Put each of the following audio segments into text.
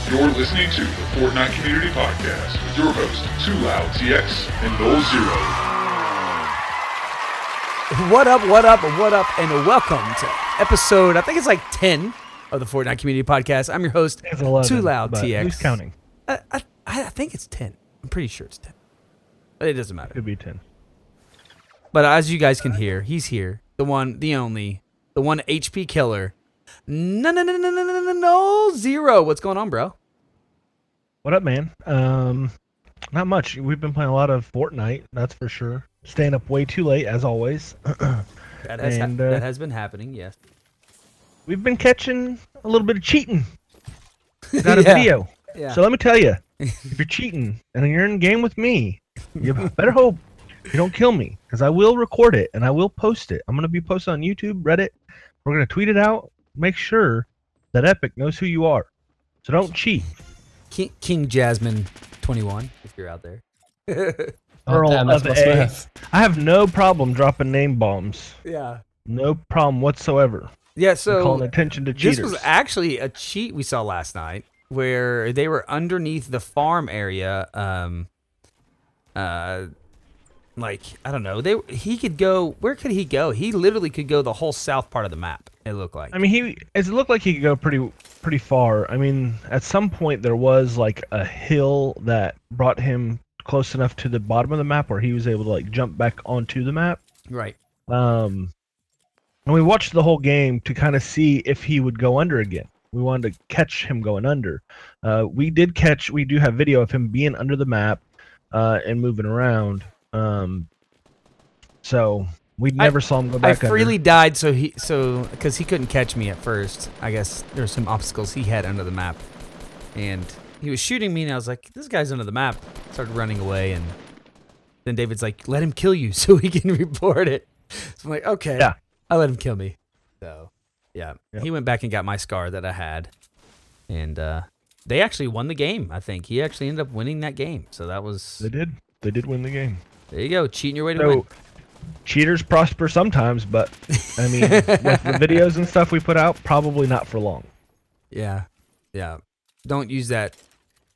You're listening to the Fortnite Community Podcast with your hosts, TwoLoud TX and Nolxero. What up, and welcome to episode, I think it's like 10 of the Fortnite Community Podcast. I'm your host, It's 11, TwoLoud but TX. Who's counting? I think it's 10. I'm pretty sure it's 10. But it doesn't matter. Could be 10. But as you guys can hear, he's here. The one, the only, the one HP killer. No, Zero. What's going on, bro? What up, man? Not much. We've been playing a lot of Fortnite, that's for sure. Staying up way too late, as always. That has been happening, yes. We've been catching a little bit of cheating. Got a Yeah. video. Yeah. So let me tell you, if you're cheating and you're in a game with me, you better hope you don't kill me, because I will record it and I will post it. I'm going to be posted on YouTube, Reddit. We're going to tweet it out. Make sure that Epic knows who you are. So don't cheat. King Jasmine 21, if you're out there. Earl damn, of that's A. Smith. I have no problem dropping name bombs. Yeah. No problem whatsoever. Yeah, I'm calling so attention to cheaters. this was actually a cheat we saw last night where they were underneath the farm area. Like, I don't know. He could go. Where could he go? He literally could go the whole south part of the map. It looked like. I mean, it looked like he could go pretty far. I mean, at some point there was like a hill that brought him close enough to the bottom of the map where he was able to like jump back onto the map. Right. And we watched the whole game to kind of see if he would go under again. We wanted to catch him going under. We do have video of him being under the map and moving around. So we never saw him go back I freely under. died because he couldn't catch me at first. I guess there's some obstacles he had under the map, and he was shooting me, and I was like, "This guy's under the map." Started running away, and then David's like, "Let him kill you so we can report it." So I'm like, "Okay, Yeah. I let him kill me." So yeah, Yep. he went back and got my scar that I had, and they actually won the game. I think he actually ended up winning that game. So that was They did win the game. there. You go, cheating your way to So win. cheaters prosper sometimes, but I mean, with the videos and stuff we put out, probably not for long. Yeah, yeah. Don't use that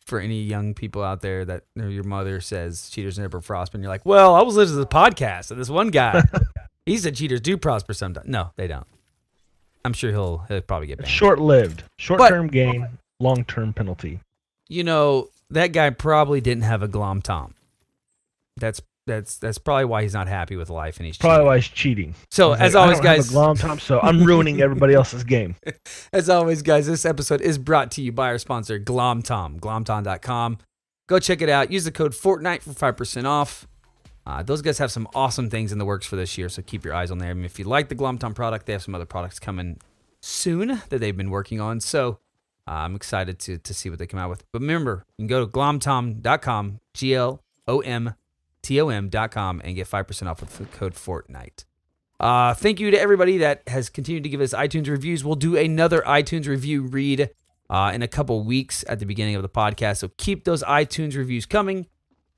for any young people out there that your mother says cheaters never prosper, and you're like, well, I was listening to the podcast, and this one guy, he said cheaters do prosper sometimes. No, they don't. I'm sure he'll probably get banned. Short-lived, short-term gain, long-term penalty. You know, that guy probably didn't have a Glom Tom. That's probably why he's not happy with life, and he's Probably cheating. why he's cheating. So as always, I don't have guys, a Glom Tom, so I'm ruining everybody else's game. as always, guys, this episode is brought to you by our sponsor, GlomTom, glomtom.com. Go check it out. Use the code Fortnite for 5% off. Those guys have some awesome things in the works for this year, so keep your eyes on them. I mean, if you like the GlomTom product, they have some other products coming soon that they've been working on. So I'm excited to see what they come out with. But remember, you can go to glomtom.com, glomtom.com, and get 5% off with the code Fortnite. Thank you to everybody that has continued to give us iTunes reviews. We'll do another iTunes review read in a couple weeks at the beginning of the podcast. So keep those iTunes reviews coming,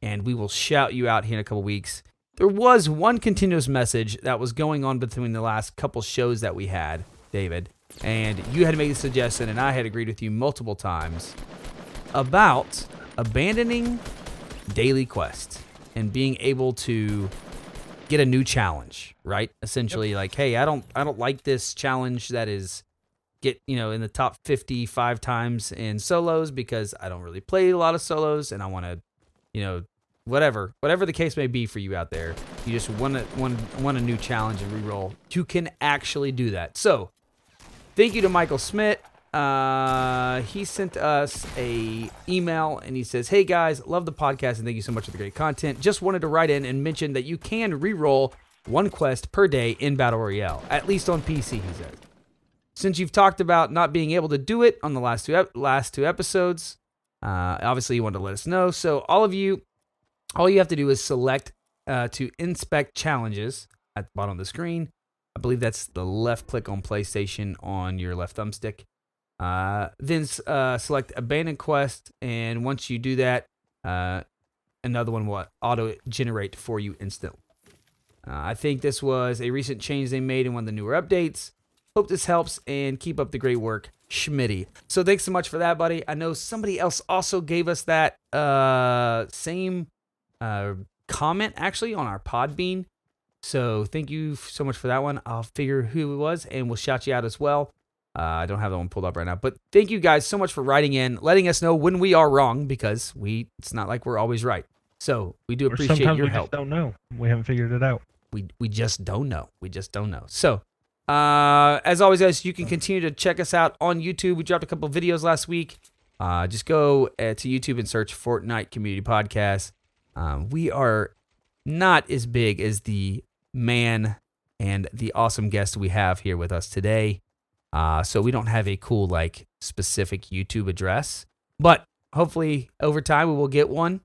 and we will shout you out here in a couple weeks. There was one continuous message that was going on between the last couple shows that we had, David, and you had made a suggestion, and I had agreed with you multiple times about abandoning daily quests and being able to get a new challenge, right? Essentially, like, hey, I don't like this challenge that is get in the top 55 times in solos because I don't really play a lot of solos, and I want to, whatever the case may be for you out there, you just want a new challenge and reroll. You can actually do that. So, thank you to Michael Smith. He sent us a email and he says, "Hey guys, love the podcast and thank you so much for the great content. Just wanted to write in and mention that you can reroll one quest per day in Battle Royale, at least on PC," he says. "Since you've talked about not being able to do it on the last two episodes, obviously you wanted to let us know. So all you have to do is select to inspect challenges at the bottom of the screen. I believe that's the left click on PlayStation on your left thumbstick. Then select Abandon Quest, and once you do that, another one will auto-generate for you instantly. I think this was a recent change they made in one of the newer updates. Hope this helps, and keep up the great work, Schmitty. So thanks so much for that, buddy. I know somebody else also gave us that same comment, actually, on our Podbean. So thank you so much for that one. I'll figure who it was, and we'll shout you out as well. I don't have that one pulled up right now. But thank you guys so much for writing in, letting us know when we are wrong, because it's not like we're always right. So we do appreciate your help. Sometimes we just don't know. We haven't figured it out. We just don't know. We just don't know. So, as always, guys, you can continue to check us out on YouTube. We dropped a couple videos last week. Just go to YouTube and search Fortnite Community Podcast. We are not as big as the man and the awesome guest we have here with us today. So we don't have a cool, like, specific YouTube address. But hopefully, over time, we will get one.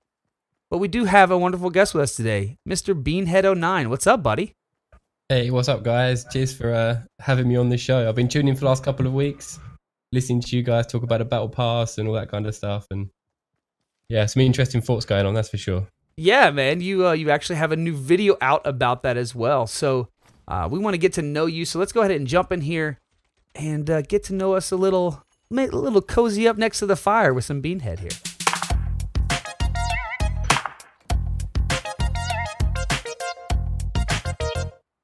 But we do have a wonderful guest with us today, Mr. BeanHead09. What's up, buddy? Hey, what's up, guys? Cheers for having me on the show. I've been tuning in for the last couple of weeks, listening to you guys talk about a battle pass and all that kind of stuff. And yeah, some interesting thoughts going on, that's for sure. Yeah, man. You actually have a new video out about that as well. So we want to get to know you. So let's go ahead and jump in here and get to know us a little cozy up next to the fire with some BeanHead here.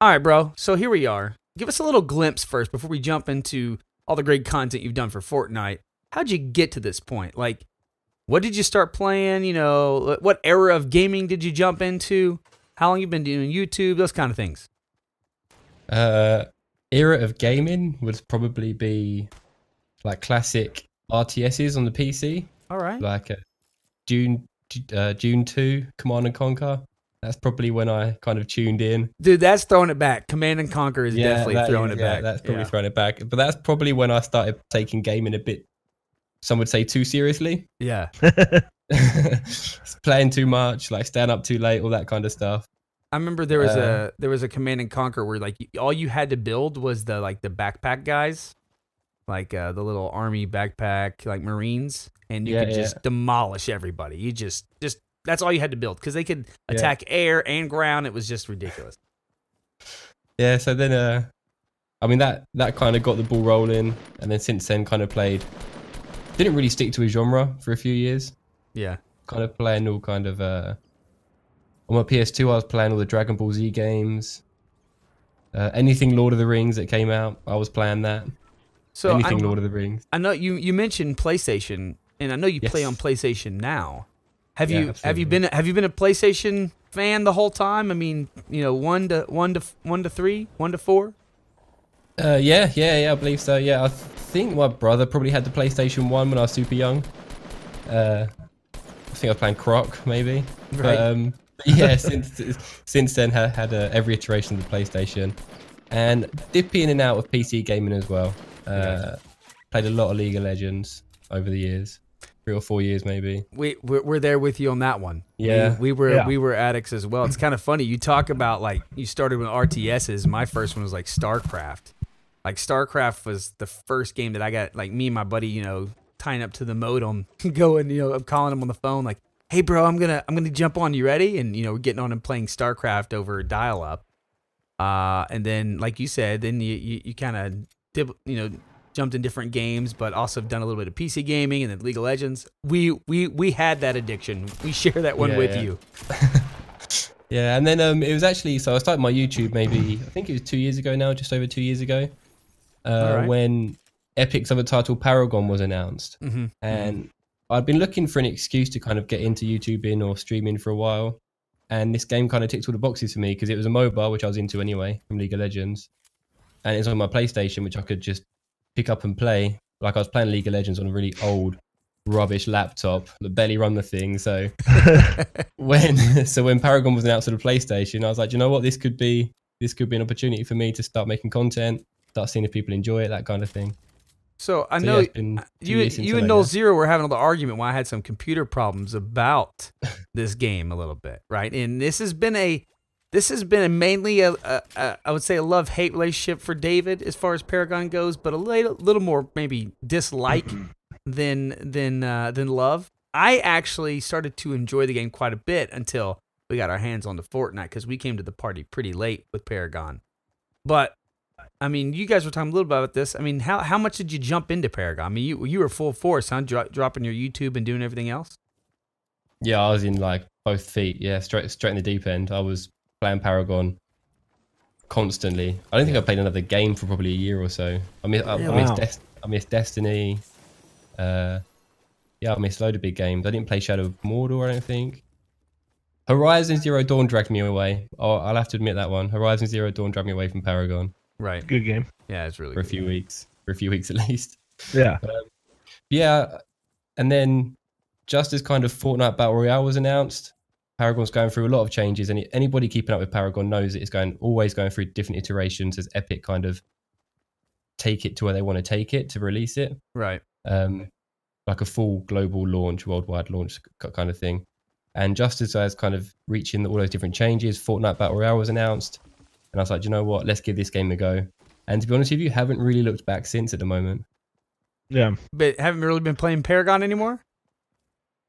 All right, bro. So here we are. Give us a little glimpse first before we jump into all the great content you've done for Fortnite. How'd you get to this point? Like, what did you start playing? You know, what era of gaming did you jump into? How long you been doing YouTube? Those kind of things. Era of gaming would probably be like classic RTSs on the PC. All right. Like June 2, Command and Conquer. That's probably when I kind of tuned in. Dude, that's throwing it back. Command and Conquer is definitely throwing it back. That's probably throwing it back. But that's probably when I started taking gaming a bit, some would say, too seriously. Yeah. Playing too much, like staying up too late, all that kind of stuff. I remember there was a Command and Conquer where like all you had to build was the backpack guys, like the little army backpack, like Marines, and you could just demolish everybody. You just that's all you had to build because they could attack air and ground. It was just ridiculous. Yeah, so then I mean that kind of got the ball rolling, and then since then kind of didn't really stick to a genre for a few years. Yeah, kind of playing all kind of on my PS2 I was playing all the Dragon Ball Z games, anything Lord of the Rings that came out I was playing that. So anything Lord of the Rings. I know you mentioned PlayStation, and I know you play on PlayStation now. Have you been a PlayStation fan the whole time? I mean, you know, 1 to 3, 1 to 4. Yeah, I believe so. Yeah, I think my brother probably had the PlayStation 1 when I was super young. I think I was playing Croc maybe. Right. But yeah, since then had every iteration of the PlayStation, and dipping in and out of PC gaming as well. Played a lot of League of Legends over the years. 3 or 4 years maybe. We're there with you on that one. Yeah. We were addicts as well. It's kind of funny. You talk about like you started with RTSs. My first one was like StarCraft. Like StarCraft was the first game that I got, like me and my buddy, you know, tying up to the modem, going, you know, I'm calling him on the phone like, "Hey bro, I'm gonna jump on. You ready?" And you know, we're getting on and playing StarCraft over dial up. And then like you said, then you kind of jumped in different games, but also have done a little bit of PC gaming and then League of Legends. We had that addiction. We share that one with you. Yeah, and then it was actually, so I started my YouTube maybe, I think it was 2 years ago now, just over 2 years ago, when Epic's other title Paragon was announced. Mm-hmm. And I'd been looking for an excuse to kind of get into YouTubing or streaming for a while. And this game kind of ticked all the boxes for me because it was a mobile, which I was into anyway, from League of Legends. And it's on my PlayStation, which I could just pick up and play. Like I was playing League of Legends on a really old, rubbish laptop that barely run the thing. So when Paragon was announced on the PlayStation, I was like, you know what, this could be an opportunity for me to start making content, start seeing if people enjoy it, that kind of thing. So I know you and Nolxero were having a little argument when I had some computer problems about this game a little bit, right? And this has been mainly a I would say a love-hate relationship for David as far as Paragon goes, but a little more maybe dislike than love. I actually started to enjoy the game quite a bit until we got our hands on the Fortnite because we came to the party pretty late with Paragon. But I mean, you guys were talking a little bit about this. I mean, how much did you jump into Paragon? I mean, you were full force, huh? Dropping your YouTube and doing everything else? Yeah, I was in like both feet. Yeah, straight in the deep end. I was playing Paragon constantly. I don't think I played another game for probably a year or so. I missed Destiny. I missed a load of big games. I didn't play Shadow of Mordor, I don't think. Horizon Zero Dawn dragged me away. Oh, I'll have to admit that one. Horizon Zero Dawn dragged me away from Paragon. Right. Good game. Yeah, it's really for a few weeks. For a few weeks at least. Yeah. Yeah. And then just as kind of Fortnite Battle Royale was announced, Paragon's going through a lot of changes, and anybody keeping up with Paragon knows that it's always going through different iterations as Epic kind of take it to where they want to take it to release it. Right. Like a full global launch, worldwide launch kind of thing. And just as I was kind of reaching all those different changes, Fortnite Battle Royale was announced. And I was like, you know what? Let's give this game a go. And to be honest with you, haven't really looked back since at the moment. Yeah. But haven't really been playing Paragon anymore?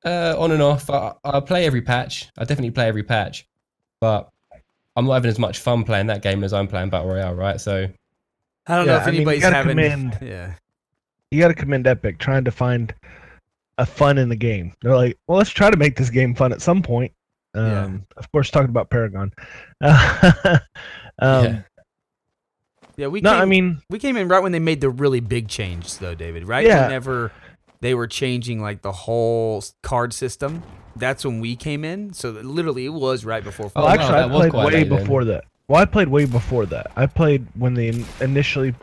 On and off. I play every patch. I definitely play every patch. But I'm not having as much fun playing that game as I'm playing Battle Royale, right? So I don't know if anybody's having... You got to commend Epic trying to find a fun in the game. They're like, well, let's try to make this game fun at some point. Of course, talking about Paragon. We came in right when they made the really big change, though, David. Right? Yeah. Whenever they were changing like the whole card system, that's when we came in. So literally, it was right before. Oh, actually, I played way before that. Well, I played way before that. I played when they initially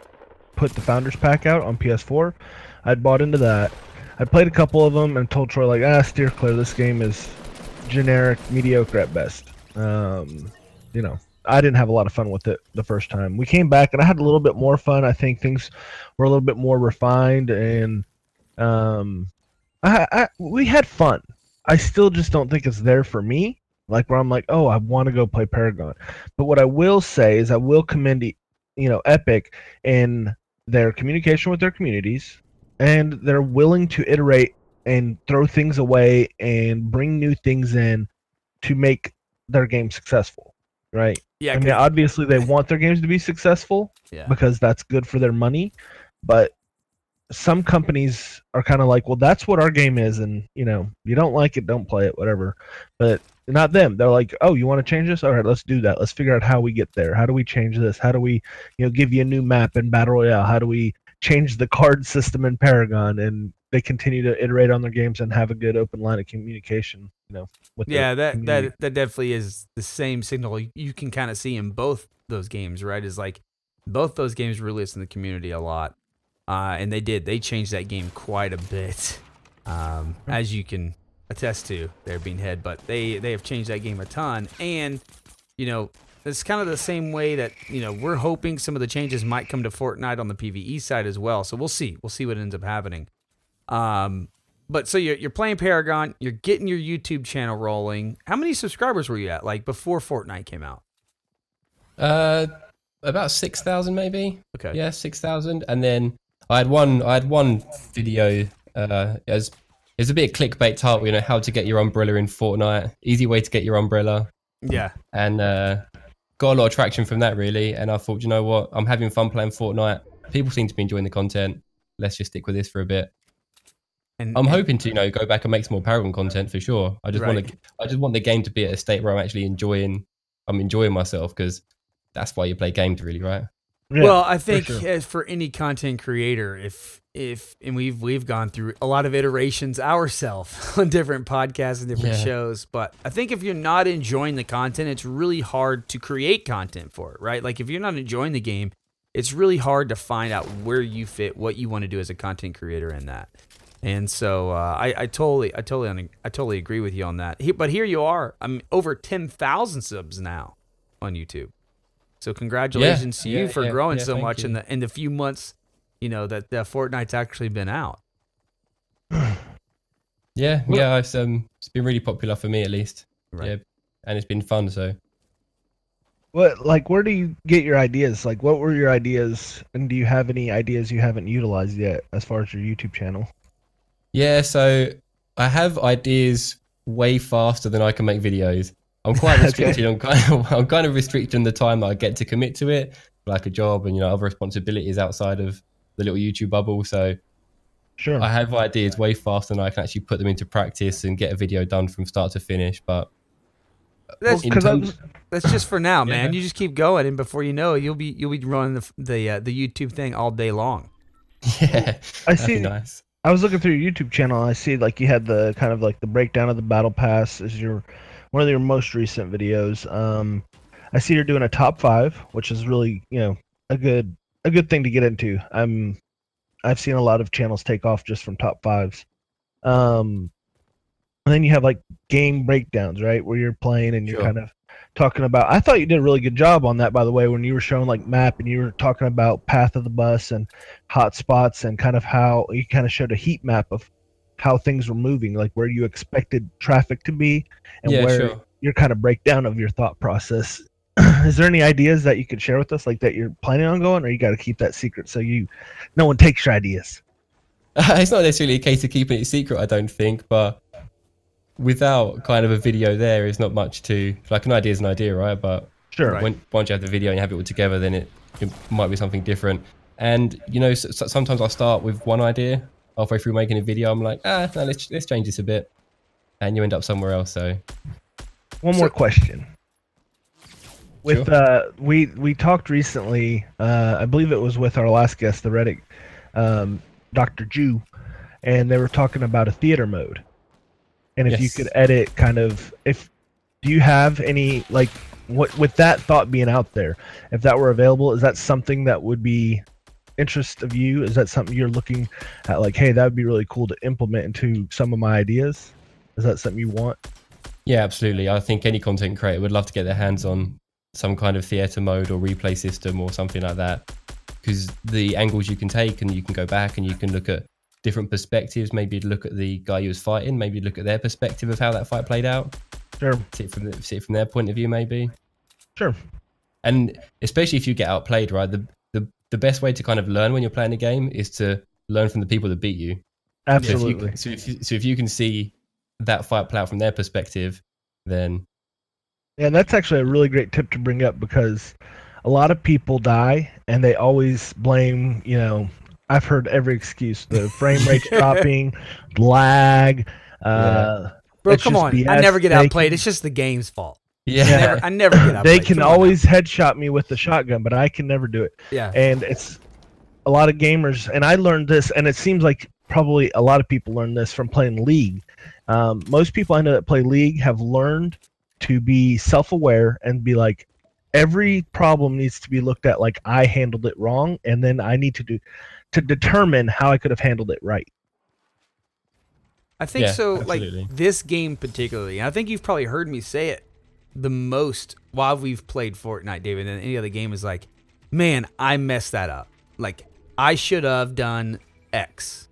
put the Founders Pack out on PS4. I'd bought into that. I played a couple of them and told Troy, like, steer clear. This game is generic, mediocre at best. I didn't have a lot of fun with it the first time. We came back and I had a little bit more fun. I think things were a little bit more refined, and we had fun. I still just don't think it's there for me. Like where I'm like, oh, I want to go play Paragon. But what I will say is I will commend Epic in their communication with their communities, and they're willing to iterate and throw things away and bring new things in to make their game successful, right? Yeah. I mean, obviously they want their games to be successful because that's good for their money, but some companies are kind of like, well, that's what our game is, and you don't like it, don't play it, whatever. But not them. They're like, oh, you want to change this? All right, let's do that. Let's figure out how we get there. How do we change this? How do we, give you a new map in Battle Royale? How do we change the card system in Paragon? And they continue to iterate on their games and have a good open line of communication. With that definitely is the same signal you can kind of see in both those games, right? Is like both those games released in the community a lot, and they changed that game quite a bit, as you can attest to there, BeanHead. But they have changed that game a ton, and it's kind of the same way that we're hoping some of the changes might come to Fortnite on the PvE side as well. So we'll see what ends up happening. But so you're playing Paragon, you're getting your YouTube channel rolling. How many subscribers were you at, like before Fortnite came out? About 6,000 maybe. Okay. Yeah, 6,000. And then I had one video. It's a bit of clickbait title, how to get your umbrella in Fortnite. Easy way to get your umbrella. Yeah. And got a lot of traction from that, really. And I thought, you know what? I'm having fun playing Fortnite. People seem to be enjoying the content. Let's just stick with this for a bit. And I'm hoping to, go back and make some more Paragon content for sure. I just want the game to be at a state where I'm actually enjoying myself, because that's why you play games, really, right? Yeah, well, I think as for any content creator, and we've gone through a lot of iterations ourselves on different podcasts and different shows, but I think if you're not enjoying the content, it's really hard to create content for it, right? Like if you're not enjoying the game, it's really hard to find out where you fit, what you want to do as a content creator in that. And so I totally agree with you on that. But here you are, I'm over 10,000 subs now on YouTube. So congratulations to you for growing so much in the few months, that Fortnite's actually been out. It's been really popular for me at least. Right. Yeah, and it's been fun. So, where do you get your ideas? Like, what were your ideas, and do you have any ideas you haven't utilized yet as far as your YouTube channel? Yeah, so I have ideas way faster than I can make videos. I'm quite restricted. I'm kind of restricted in the time that I get to commit to it, like a job and other responsibilities outside of the little YouTube bubble. So sure, I have ideas way faster than I can actually put them into practice and get a video done from start to finish. But that's just for now, man. You just keep going, and before you know it, you'll be running the YouTube thing all day long. Yeah, I see. Nice. I was looking through your YouTube channel. And I see like you had the kind of like the breakdown of the battle pass as one of your most recent videos. I see you're doing a top 5, which is really a good thing to get into. I've seen a lot of channels take off just from top 5s. And then you have like game breakdowns, right, where you're playing and you're kind of talking about. I thought you did a really good job on that, by the way, when you were showing like map and you were talking about path of the bus and hot spots and kind of how you kind of showed a heat map of how things were moving, like where you expected traffic to be and where your kind of breakdown of your thought process. Is there any ideas that you could share with us, like that you're planning on going, or you got to keep that secret so no one takes your ideas? It's not necessarily a case of keeping it secret, I don't think, but without kind of a video there is not much to, like, an idea is an idea, right? But sure, once you have the video and you have it all together, then it might be something different. And sometimes I start with one idea. Halfway through making a video, I'm like, no, let's change this a bit, and you end up somewhere else. So one more question. With we talked recently, I believe it was with our last guest, the Reddit, Dr. Jew, and they were talking about a theater mode. And if you could edit do you have any, like, what with that thought being out there, if that were available, is that something that would be interest of you? Is that something you're looking at, like, hey, that would be really cool to implement into some of my ideas? Is that something you want? Yeah, absolutely. I think any content creator would love to get their hands on some kind of theater mode or replay system or something like that, because the angles you can take, and you can go back and you can look at different perspectives. Maybe look at the guy you was fighting, maybe look at their perspective of how that fight played out. Sure. See it from their point of view, maybe. Sure. And especially if you get outplayed, right? The best way to kind of learn when you're playing a game is to learn from the people that beat you. Absolutely. So if you can see that fight play out from their perspective, then yeah, that's actually a really great tip to bring up, because a lot of people die and they always blame, I've heard every excuse, the frame rate dropping, lag. Bro, come on. BS. I never get outplayed. It's just the game's fault. Yeah. I never get outplayed. They can always headshot me with the shotgun, but I can never do it. Yeah. And it's a lot of gamers, and I learned this, and it seems like probably a lot of people learn this from playing League. Most people I know that play League have learned to be self-aware and be like, every problem needs to be looked at like I handled it wrong, and then I need to determine how I could have handled it right. I think so. Absolutely. Like this game particularly, and I think you've probably heard me say it the most while we've played Fortnite, David, and any other game, is like, man, I messed that up. Like, I should have done X.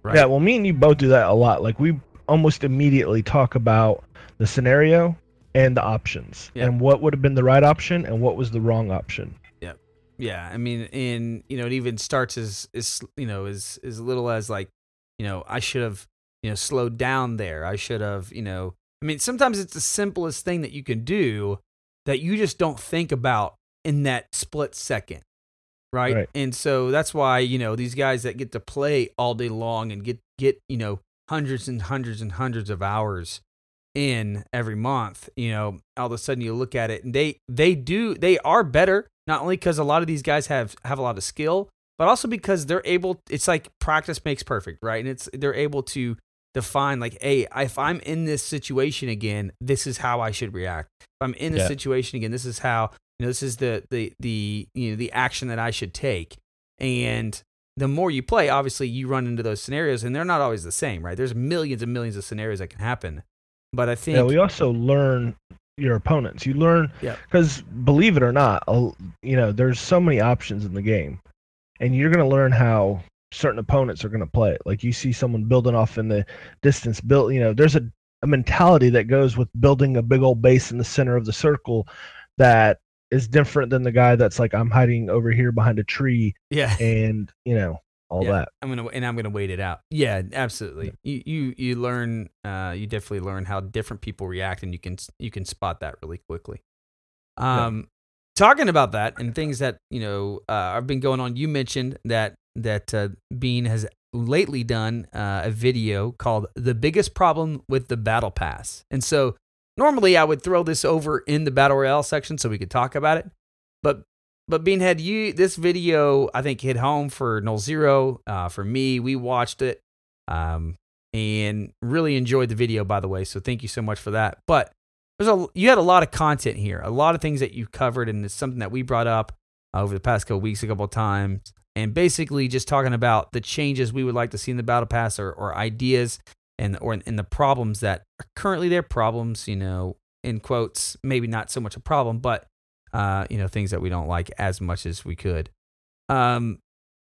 Right? Yeah, well, me and you both do that a lot. Like, we almost immediately talk about the scenario and the options, and what would have been the right option and what was the wrong option. Yeah. I mean, it even starts as little as like, I should have, slowed down there. I should have, I mean, sometimes it's the simplest thing that you can do that you just don't think about in that split second. Right. And so that's why, these guys that get to play all day long and get hundreds and hundreds and hundreds of hours in every month, all of a sudden you look at it and they are better, not only because a lot of these guys have a lot of skill, but also because they're able, it's like practice makes perfect, right? And they're able to define, like, hey, if I'm in this situation again, this is how I should react. If I'm in this situation again, this is how, this is the action that I should take. And the more you play, obviously you run into those scenarios, and they're not always the same, right? There's millions and millions of scenarios that can happen. But I think we also learn your opponents. You learn, because believe it or not, there's so many options in the game, and you're going to learn how certain opponents are going to play it. Like, you see someone building off in the distance, there's a mentality that goes with building a big old base in the center of the circle that is different than the guy that's like, I'm hiding over here behind a tree. Yeah. And, all that. I'm gonna wait it out. Yeah, absolutely. You learn. You definitely learn how different people react, and you can spot that really quickly. Talking about that and things that have been going on. You mentioned that Bean has lately done a video called "The Biggest Problem with the Battle Pass," and so normally I would throw this over in the Battle Royale section so we could talk about it, but BeanHead, this video I think hit home for Nolxero, for me. We watched it and really enjoyed the video, by the way. So thank you so much for that. But you had a lot of content here, a lot of things that you covered, and it's something that we brought up over the past couple weeks a couple of times, and basically just talking about the changes we would like to see in the Battle Pass, or ideas, and the problems that are currently there. Problems, in quotes, maybe not so much a problem, but things that we don't like as much as we could. And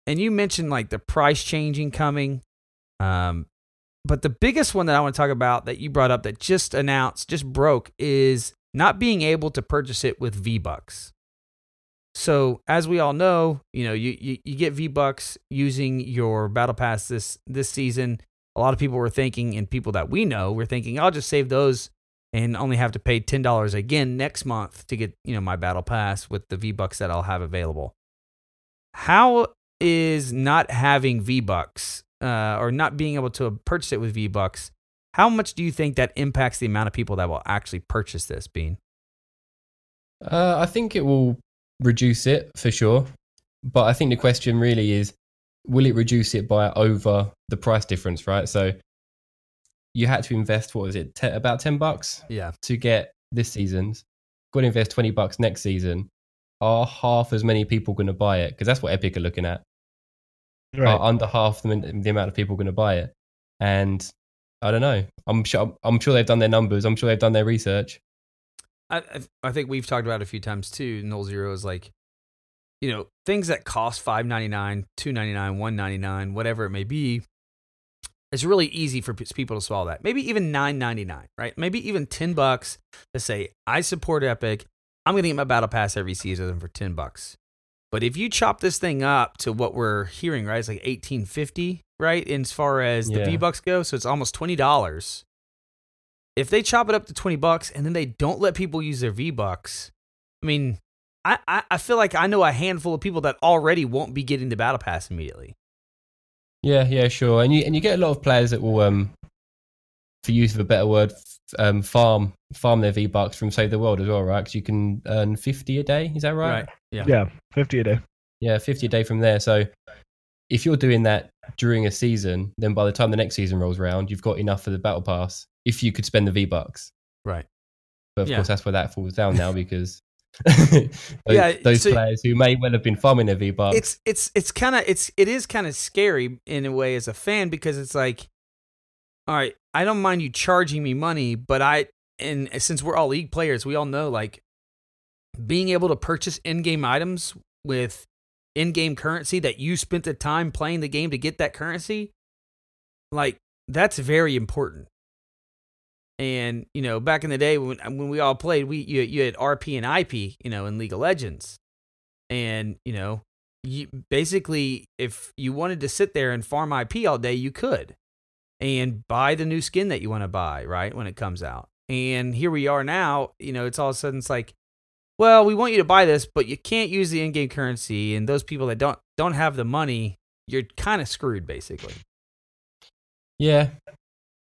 you mentioned like the price changing coming. But the biggest one that I want to talk about that you brought up that just broke is not being able to purchase it with V-Bucks. So as we all know, you get V-Bucks using your Battle Pass this season. A lot of people were thinking, and people that we know were thinking, I'll just save those and only have to pay $10 again next month to get my Battle Pass with the V-Bucks that I'll have available. How is not having V-Bucks or not being able to purchase it with V-Bucks, how much do you think that impacts the amount of people that will actually purchase this, Bean? I think it will reduce it for sure, but I think the question really is, will it reduce it by over the price difference, right? So you had to invest, what was it, about $10 to get this season's. Got to invest $20 next season. Are half as many people going to buy it? Because that's what Epic are looking at. Right. Are under half the amount of people going to buy it? And I don't know. I'm sure they've done their numbers. I'm sure they've done their research. I think we've talked about it a few times too. Nolxero is like, things that cost $5.99, $2.99, $1.99, whatever it may be. It's really easy for people to swallow that. Maybe even $9.99, right? Maybe even $10 to say, I support Epic. I'm going to get my Battle Pass every season for $10. But if you chop this thing up to what we're hearing, right, it's like $18.50, right, as far as the V-Bucks go, so it's almost $20. If they chop it up to $20 and then they don't let people use their V-Bucks, I mean, I feel like I know a handful of people that already won't be getting the Battle Pass immediately. Yeah, sure. And you get a lot of players that will, for use of a better word, farm their V-Bucks from Save the World as well, right? Because you can earn 50 a day. Is that right? Right. Yeah, 50 a day. Yeah, 50 a day from there. So if you're doing that during a season, then by the time the next season rolls around, you've got enough for the Battle Pass if you could spend the V-Bucks. Right. But of course, that's where that falls down now because those players who may well have been farming their V-Bucks. It is kind of scary in a way as a fan, because it's like, all right, I don't mind you charging me money, but since we're all League players, we all know like being able to purchase in-game items with in-game currency that you spent the time playing the game to get that currency, like that's very important. And back in the day when we all played, you had RP and IP, in League of Legends, and you basically, if you wanted to sit there and farm IP all day, you could. And buy the new skin that you want to buy, right, when it comes out. And here we are now, it's all of a sudden, it's like, well, we want you to buy this, but you can't use the in-game currency. And those people that don't have the money, you're kind of screwed, basically. Yeah,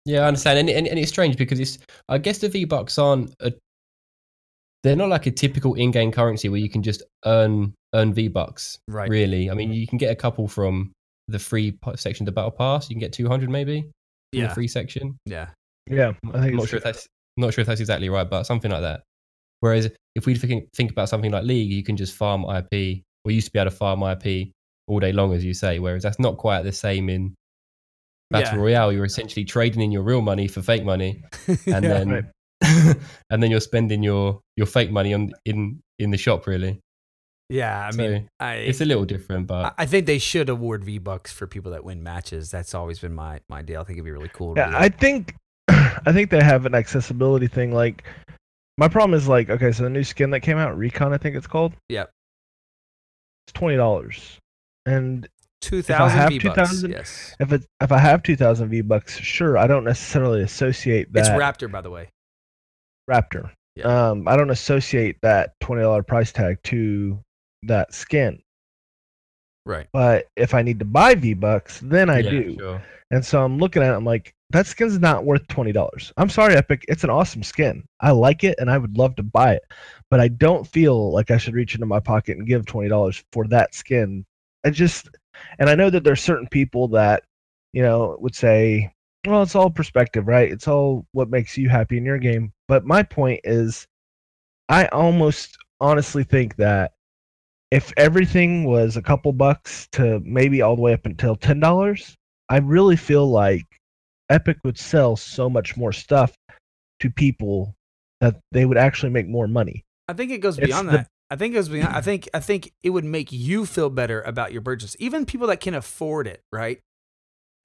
I understand. And it's strange because I guess the V-Bucks they're not like a typical in-game currency where you can just earn V-Bucks, right? Really. I mean, you can get a couple from the free section of the Battle Pass. You can get 200 maybe. In the free section. Yeah. I think I'm not sure if that's exactly right, but something like that. Whereas if we think about something like League, you can just farm IP, or used to be able to farm IP all day long, as you say. Whereas that's not quite the same in Battle Royale. You're essentially trading in your real money for fake money, and then and then you're spending your fake money in the shop, really. Yeah, I mean, it's a little different, but I think they should award V-Bucks for people that win matches. That's always been my deal. I think it'd be really cool. I think they have an accessibility thing. Like, my problem is like, okay, so the new skin that came out, Recon, I think it's called. Yep. It's $20, and 2,000 V-Bucks. Yes. If I have 2,000 V-Bucks, sure. I don't necessarily associate that. It's Raptor, by the way. Raptor. Yeah. I don't associate that $20 price tag to that skin. Right. But if I need to buy V-Bucks, then I do. Sure. And so I'm looking at it, I'm like, that skin's not worth $20. I'm sorry, Epic. It's an awesome skin. I like it, and I would love to buy it. But I don't feel like I should reach into my pocket and give $20 for that skin. And I know that there's certain people that, would say, well, it's all perspective, right? It's all what makes you happy in your game. But my point is, I almost honestly think that if everything was a couple bucks to maybe all the way up until $10, I really feel like Epic would sell so much more stuff to people that they would actually make more money. I think it goes beyond that. I think it would make you feel better about your purchase. Even people that can afford it, right?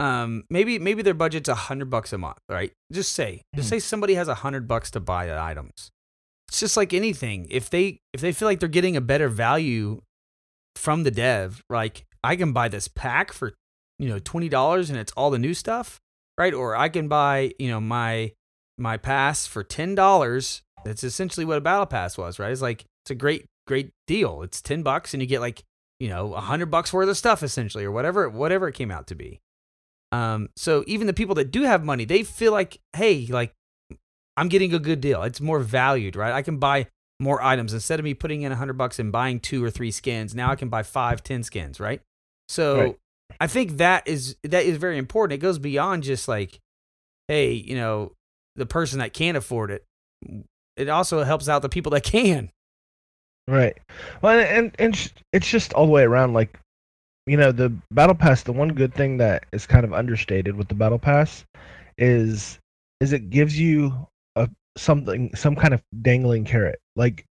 Maybe their budget's $100 a month, right? Just say somebody has $100 to buy the items. It's just like anything. If they feel like they're getting a better value from the dev, like I can buy this pack for $20 and it's all the new stuff, right? Or I can buy my pass for $10. That's essentially what a battle pass was, right? It's like it's a great deal. It's $10 and you get like $100 worth of stuff essentially, or whatever it came out to be. So even the people that do have money, they feel like, hey, like I'm getting a good deal. It's more valued, right? I can buy more items instead of me putting in $100 and buying 2 or 3 skins. Now I can buy 5, 10 skins, right? So right. I think that is very important. It goes beyond just like, hey, the person that can't afford it. It also helps out the people that can. Right. Well, and it's just all the way around. Like, the battle pass. The one good thing that is kind of understated with the battle pass is it gives you some kind of dangling carrot. Like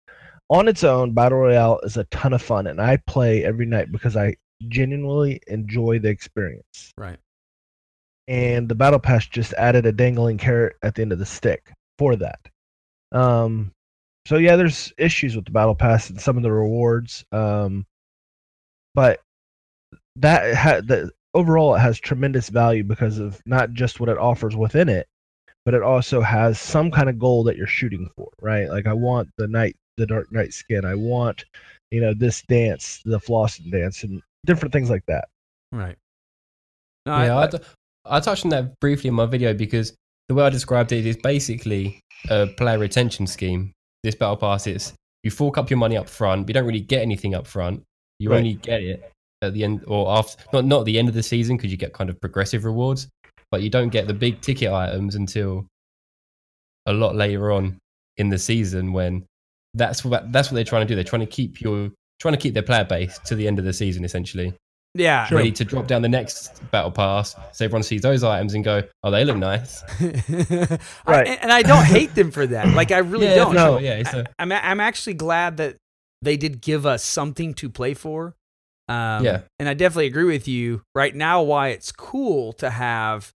on its own, Battle Royale is a ton of fun, and I play every night because I genuinely enjoy the experience. Right. And the battle pass just added a dangling carrot at the end of the stick for that. So yeah, there's issues with the battle pass and some of the rewards. But overall it has tremendous value because of not just what it offers within it, but it also has some kind of goal that you're shooting for, right? Like I want the Dark Knight skin. I want, this dance, the Flossing dance, and different things like that. Right. No, yeah, I touched on that briefly in my video because the way I described it is basically a player retention scheme. This battle pass is you fork up your money up front, but you don't really get anything up front. You only get it at the end or after, not at the end of the season because you get kind of progressive rewards, but you don't get the big ticket items until a lot later on in the season when that's what they're trying to do. They're trying to keep their player base to the end of the season essentially. Yeah. Ready to drop down the next battle pass so everyone sees those items and go, oh, they look nice. Right. And I don't hate them for that. Like, I really don't. No, yeah, I'm actually glad that they did give us something to play for. And I definitely agree with you right now why it's cool to have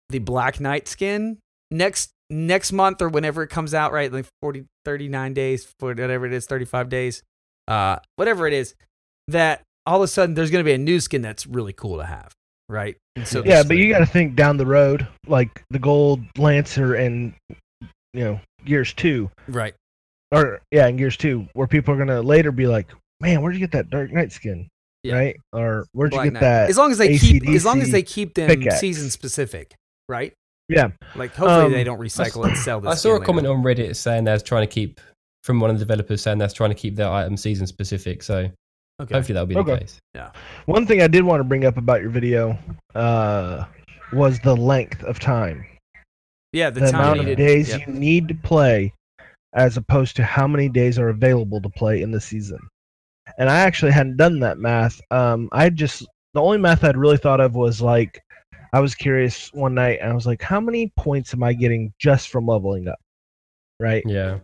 the Black Knight skin next month or whenever it comes out, right? Like 39 days, whatever it is, 35 days, whatever it is, that all of a sudden there's going to be a new skin that's really cool to have, right? And so yeah, but you got to think down the road, like the Gold Lancer and Gears 2, right? Or in Gears 2, where people are going to later be like, "Man, where'd you get that Dark Knight skin?" Yeah. Right? Or where'd you get that? As long as they keep them pickaxe. Season specific, right? Yeah. Like hopefully they don't recycle and sell this. I saw a comment on Reddit saying they're trying to keep from one of the developers saying they're trying to keep their item season specific. So. Okay. Hopefully that'll be the case. Yeah. One thing I did want to bring up about your video was the length of time. Yeah, the amount of days you need to play, as opposed to how many days are available to play in the season. And I actually hadn't done that math. The only math I'd really thought of was like, I was curious one night and I was like, how many points am I getting just from leveling up? Right? Yeah.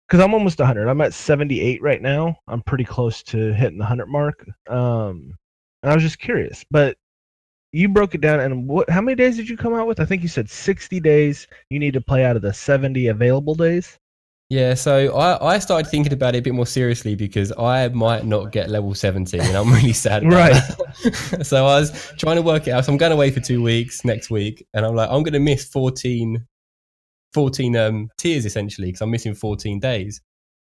Because I'm almost 100. I'm at 78 right now. I'm pretty close to hitting the 100 mark. And I was just curious. But you broke it down. And how many days did you come out with? I think you said 60 days you need to play out of the 70 available days. Yeah, so I started thinking about it a bit more seriously because I might not get level 70 and I'm really sad about that. So I was trying to work it out. So I'm going away for 2 weeks next week and I'm like, I'm going to miss 14 tiers essentially because I'm missing 14 days.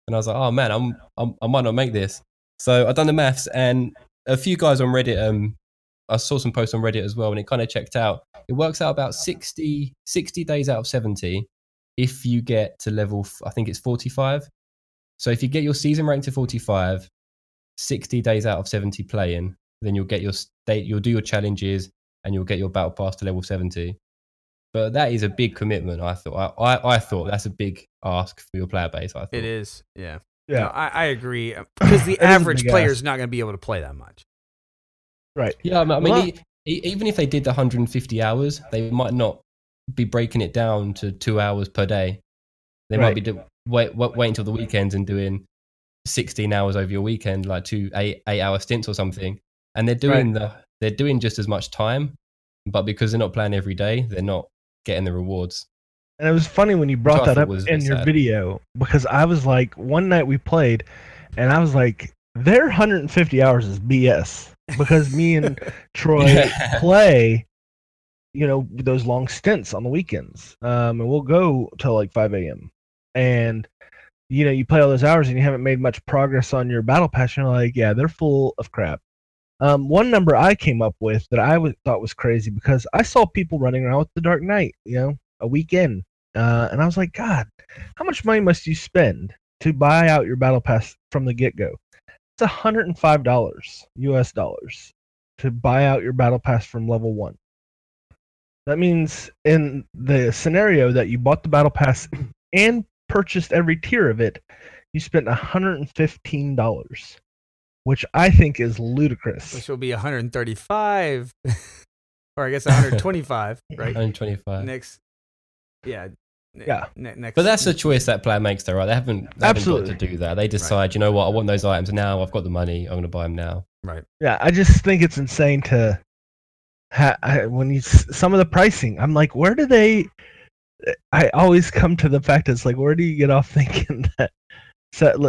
And I was like, oh man, I might not make this. So I've done the maths and a few guys on Reddit, I saw some posts on Reddit as well and it kind of checked out. It works out about 60 days out of 70 if you get to level, I think it's 45. So if you get your season rank to 45, 60 days out of 70 playing, then you'll get your state, you'll do your challenges and you'll get your battle pass to level 70. But that is a big commitment, I thought. I thought that's a big ask for your player base, I thought. It is, yeah. Yeah. No, I agree. Because the average player is not going to be able to play that much. Right. Yeah, I mean, even if they did the 150 hours, they might not be breaking it down to 2 hours per day. They might be wait until the weekends and doing 16 hours over your weekend, like 2 8-hour stints or something. And they're doing just as much time, but because they're not playing every day, they're not getting the rewards. And it was funny when you brought that up in your video because I was like, one night we played, and I was like, their 150 hours is BS because me and Troy play, you know, those long stints on the weekends, and we'll go till like 5 a.m. And you know, you play all those hours and you haven't made much progress on your battle pass. You're like, yeah, they're full of crap. One number I came up with that I thought was crazy because I saw people running around with the Dark Knight, you know, a weekend, and I was like, God, how much money must you spend to buy out your battle pass from the get-go? It's $105 US dollars to buy out your battle pass from level 1. That means in the scenario that you bought the battle pass and purchased every tier of it, you spent $115. Which I think is ludicrous. Which will be 135, or I guess 125, right? 125. Next, yeah. Next. But that's a choice that player makes, though, right? They haven't got to do that. They decide, you know what, I want those items now. I've got the money. I'm going to buy them now. Right. Yeah, I just think it's insane to when you some of the pricing. I'm like, where do they? I always come to the fact that it's like, where do you get off thinking that,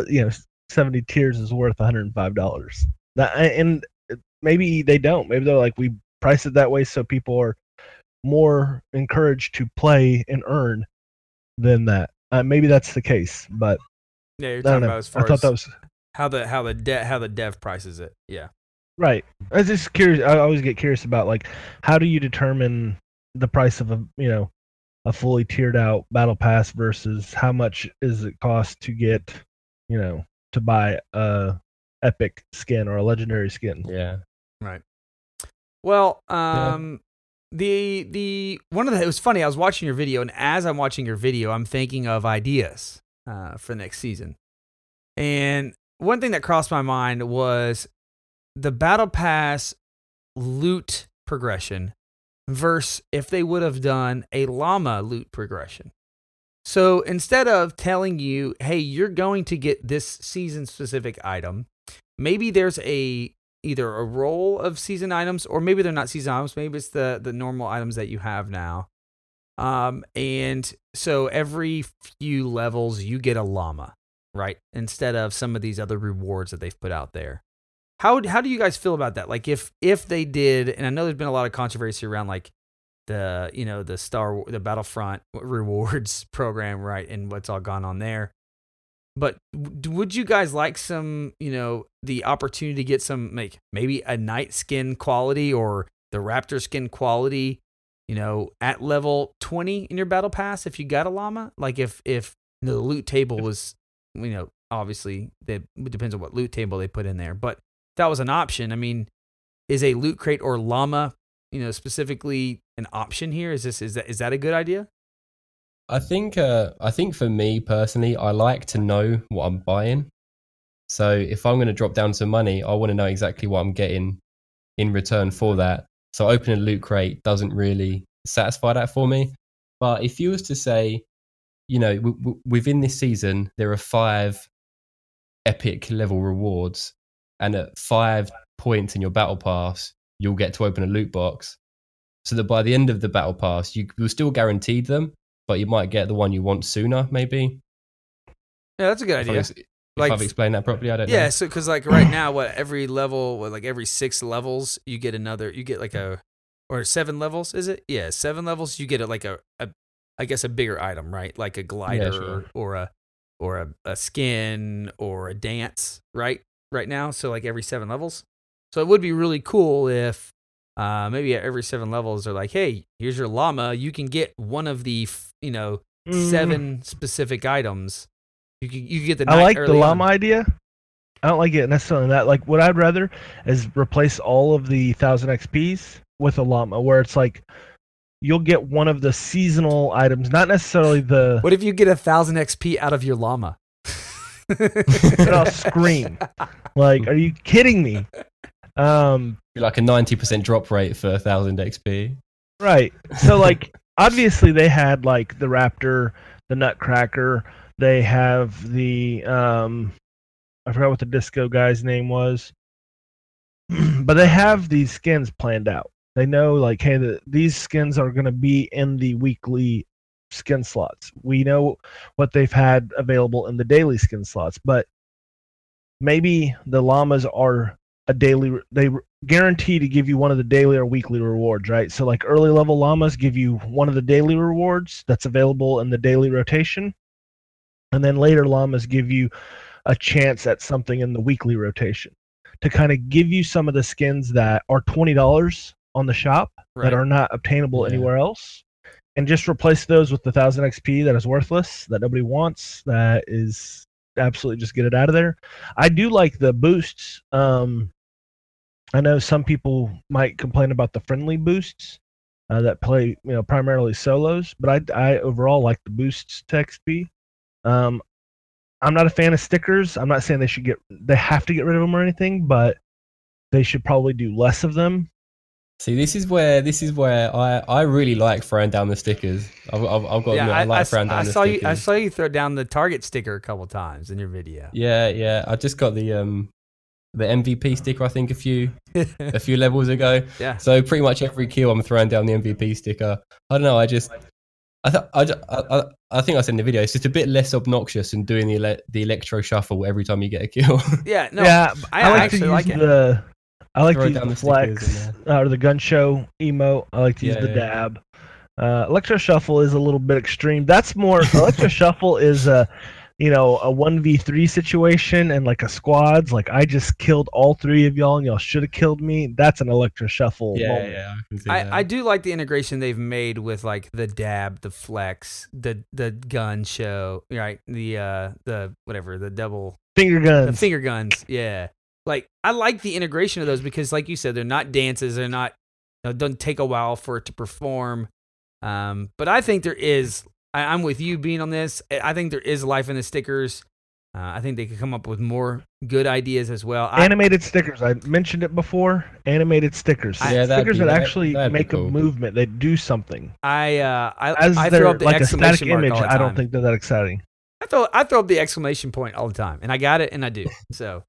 you know, 70 tiers is worth $105. And maybe they don't. Maybe they're like, we price it that way so people are more encouraged to play and earn than that. Maybe that's the case, but yeah, you're talking about as far as that was how the dev prices it. Yeah, right. I was just curious. I always get curious about like how do you determine the price of a fully tiered out battle pass versus how much is it cost to get, you know, to buy a epic skin or a legendary skin. Yeah. Right. Well, the one of the, it was funny, I was watching your video, and as I'm watching your video, I'm thinking of ideas for next season. And one thing that crossed my mind was the battle pass loot progression versus if they would have done a llama loot progression. So instead of telling you, hey, you're going to get this season specific item, maybe there's either a roll of season items, or maybe they're not season items. Maybe it's the normal items that you have now. And so every few levels you get a llama, right? Instead of some of these other rewards that they've put out there. How do you guys feel about that? Like if they did, and I know there's been a lot of controversy around like the Battlefront rewards program, right, and what's all gone on there. But would you guys like some, you know, the opportunity to get some, maybe a night skin quality or the raptor skin quality, you know, at level 20 in your battle pass if you got a llama? Like if the loot table was, you know, obviously it depends on what loot table they put in there, but that was an option. I mean, is a loot crate or llama, you know, specifically an option here? Is that a good idea? I think for me personally, I like to know what I'm buying. So if I'm going to drop down some money, I want to know exactly what I'm getting in return for that. So opening a loot crate doesn't really satisfy that for me. But if you was to say, you know, within this season, there are 5 epic level rewards, and at 5 points in your battle pass, you'll get to open a loot box. So that by the end of the battle pass, you'll still guaranteed them, but you might get the one you want sooner, maybe. Yeah, that's a good idea. If I've explained that properly, I don't know. Yeah, so because like right now, every level, like every 6 levels, you get like or 7 levels, is it? Yeah, 7 levels, you get I guess a bigger item, right? Like a glider or a skin or a dance, right? Right now, so like every 7 levels. So it would be really cool if maybe at every 7 levels they're like, hey, here's your llama. You can get one of the 7 specific items. You can get the. I like the llama idea. I don't like it necessarily that. Like what I'd rather is replace all of the 1,000 XPs with a llama, where it's like you'll get one of the seasonal items, not necessarily the. What if you get 1,000 XP out of your llama? And I'll scream. Like, are you kidding me? Like a 90% drop rate for 1,000 XP. Right. So like obviously they had like the raptor, the nutcracker. They have the I forgot what the disco guy's name was, but they have these skins planned out. They know like, hey, these skins are going to be in the weekly skin slots. We know what they've had available in the daily skin slots, but maybe the llamas are a daily. They guarantee to give you one of the daily or weekly rewards, right? So like early level llamas give you one of the daily rewards that's available in the daily rotation. And then later llamas give you a chance at something in the weekly rotation to kind of give you some of the skins that are $20 on the shop that are not obtainable anywhere else, and just replace those with the 1,000 XP that is worthless, that nobody wants, that is absolutely just get it out of there. I do like the boosts. I know some people might complain about the friendly boosts that play primarily solos, but I overall like the boosts to XP. I'm not a fan of stickers. I'm not saying they have to get rid of them or anything, but they should probably do less of them. See, this is where I really like throwing down the stickers. I've got to admit, I like throwing down the stickers. I saw you throw down the target sticker a couple times in your video. Yeah. I just got the MVP sticker, I think a few levels ago. Yeah. So pretty much every kill I'm throwing down the MVP sticker. I don't know. I think I said in the video, it's just a bit less obnoxious than doing the electro shuffle every time you get a kill. Yeah, no, yeah, I actually like it. I like to use the flex or the gun show emote. I like to use the dab. Electro shuffle is a little bit extreme. That's more electro shuffle is a 1v3 situation and like a squads. Like I just killed all 3 of y'all and y'all should have killed me. That's an electro shuffle. Yeah, yeah. I can see that. I do like the integration they've made with like the dab, the flex, the gun show, right? The whatever, the double finger guns. The finger guns, yeah. Like I like the integration of those because, like you said, they're not dances. They're not. It doesn't take a while for it to perform. But I think there is. I'm with you being on this. I think there is life in the stickers. I think they could come up with more good ideas as well. Animated stickers. I mentioned it before. Animated stickers. Stickers that actually make a movement. They do something. I throw up the like exclamation a static mark image. all the time. I don't think they're that exciting. I throw up the exclamation point all the time, and I got it, and I do. So,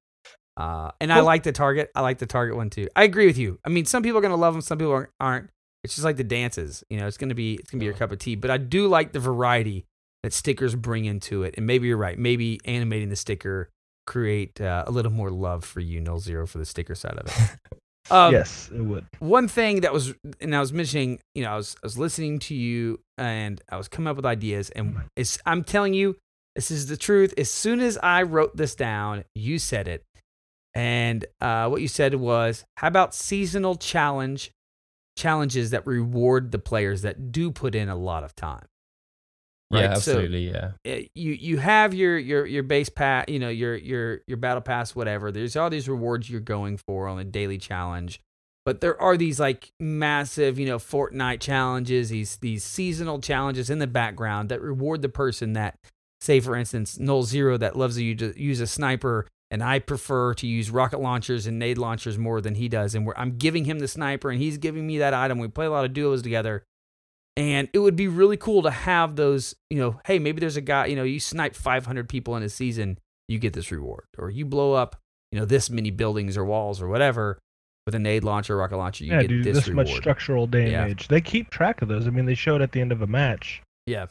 and I like the target. I like the target one too. I agree with you. I mean, some people are gonna love them. Some people aren't. It's just like the dances, it's gonna be your cup of tea. But I do like the variety that stickers bring into it. And maybe you're right. Maybe animating the sticker create a little more love for you, Nolxero, for the sticker side of it. Yes, it would. One thing that was, and I was mentioning, I was listening to you and I was coming up with ideas. And I'm telling you, this is the truth. As soon as I wrote this down, you said it. And what you said was, how about seasonal challenges that reward the players that do put in a lot of time? Right? Yeah, absolutely. So, you have your base pass, your battle pass, whatever. There's all these rewards you're going for on a daily challenge, but there are these like massive, Fortnite challenges, these seasonal challenges in the background that reward the person that, say for instance, Nolxero that loves you to use a sniper. And I prefer to use rocket launchers and nade launchers more than he does. And I'm giving him the sniper and he's giving me that item. We play a lot of duos together. And it would be really cool to have those, hey, maybe there's a guy, you snipe 500 people in a season, you get this reward. Or you blow up, this many buildings or walls or whatever with a nade launcher, rocket launcher, you get this reward. Much structural damage. Yeah. They keep track of those. I mean, they show it at the end of a match. Yeah.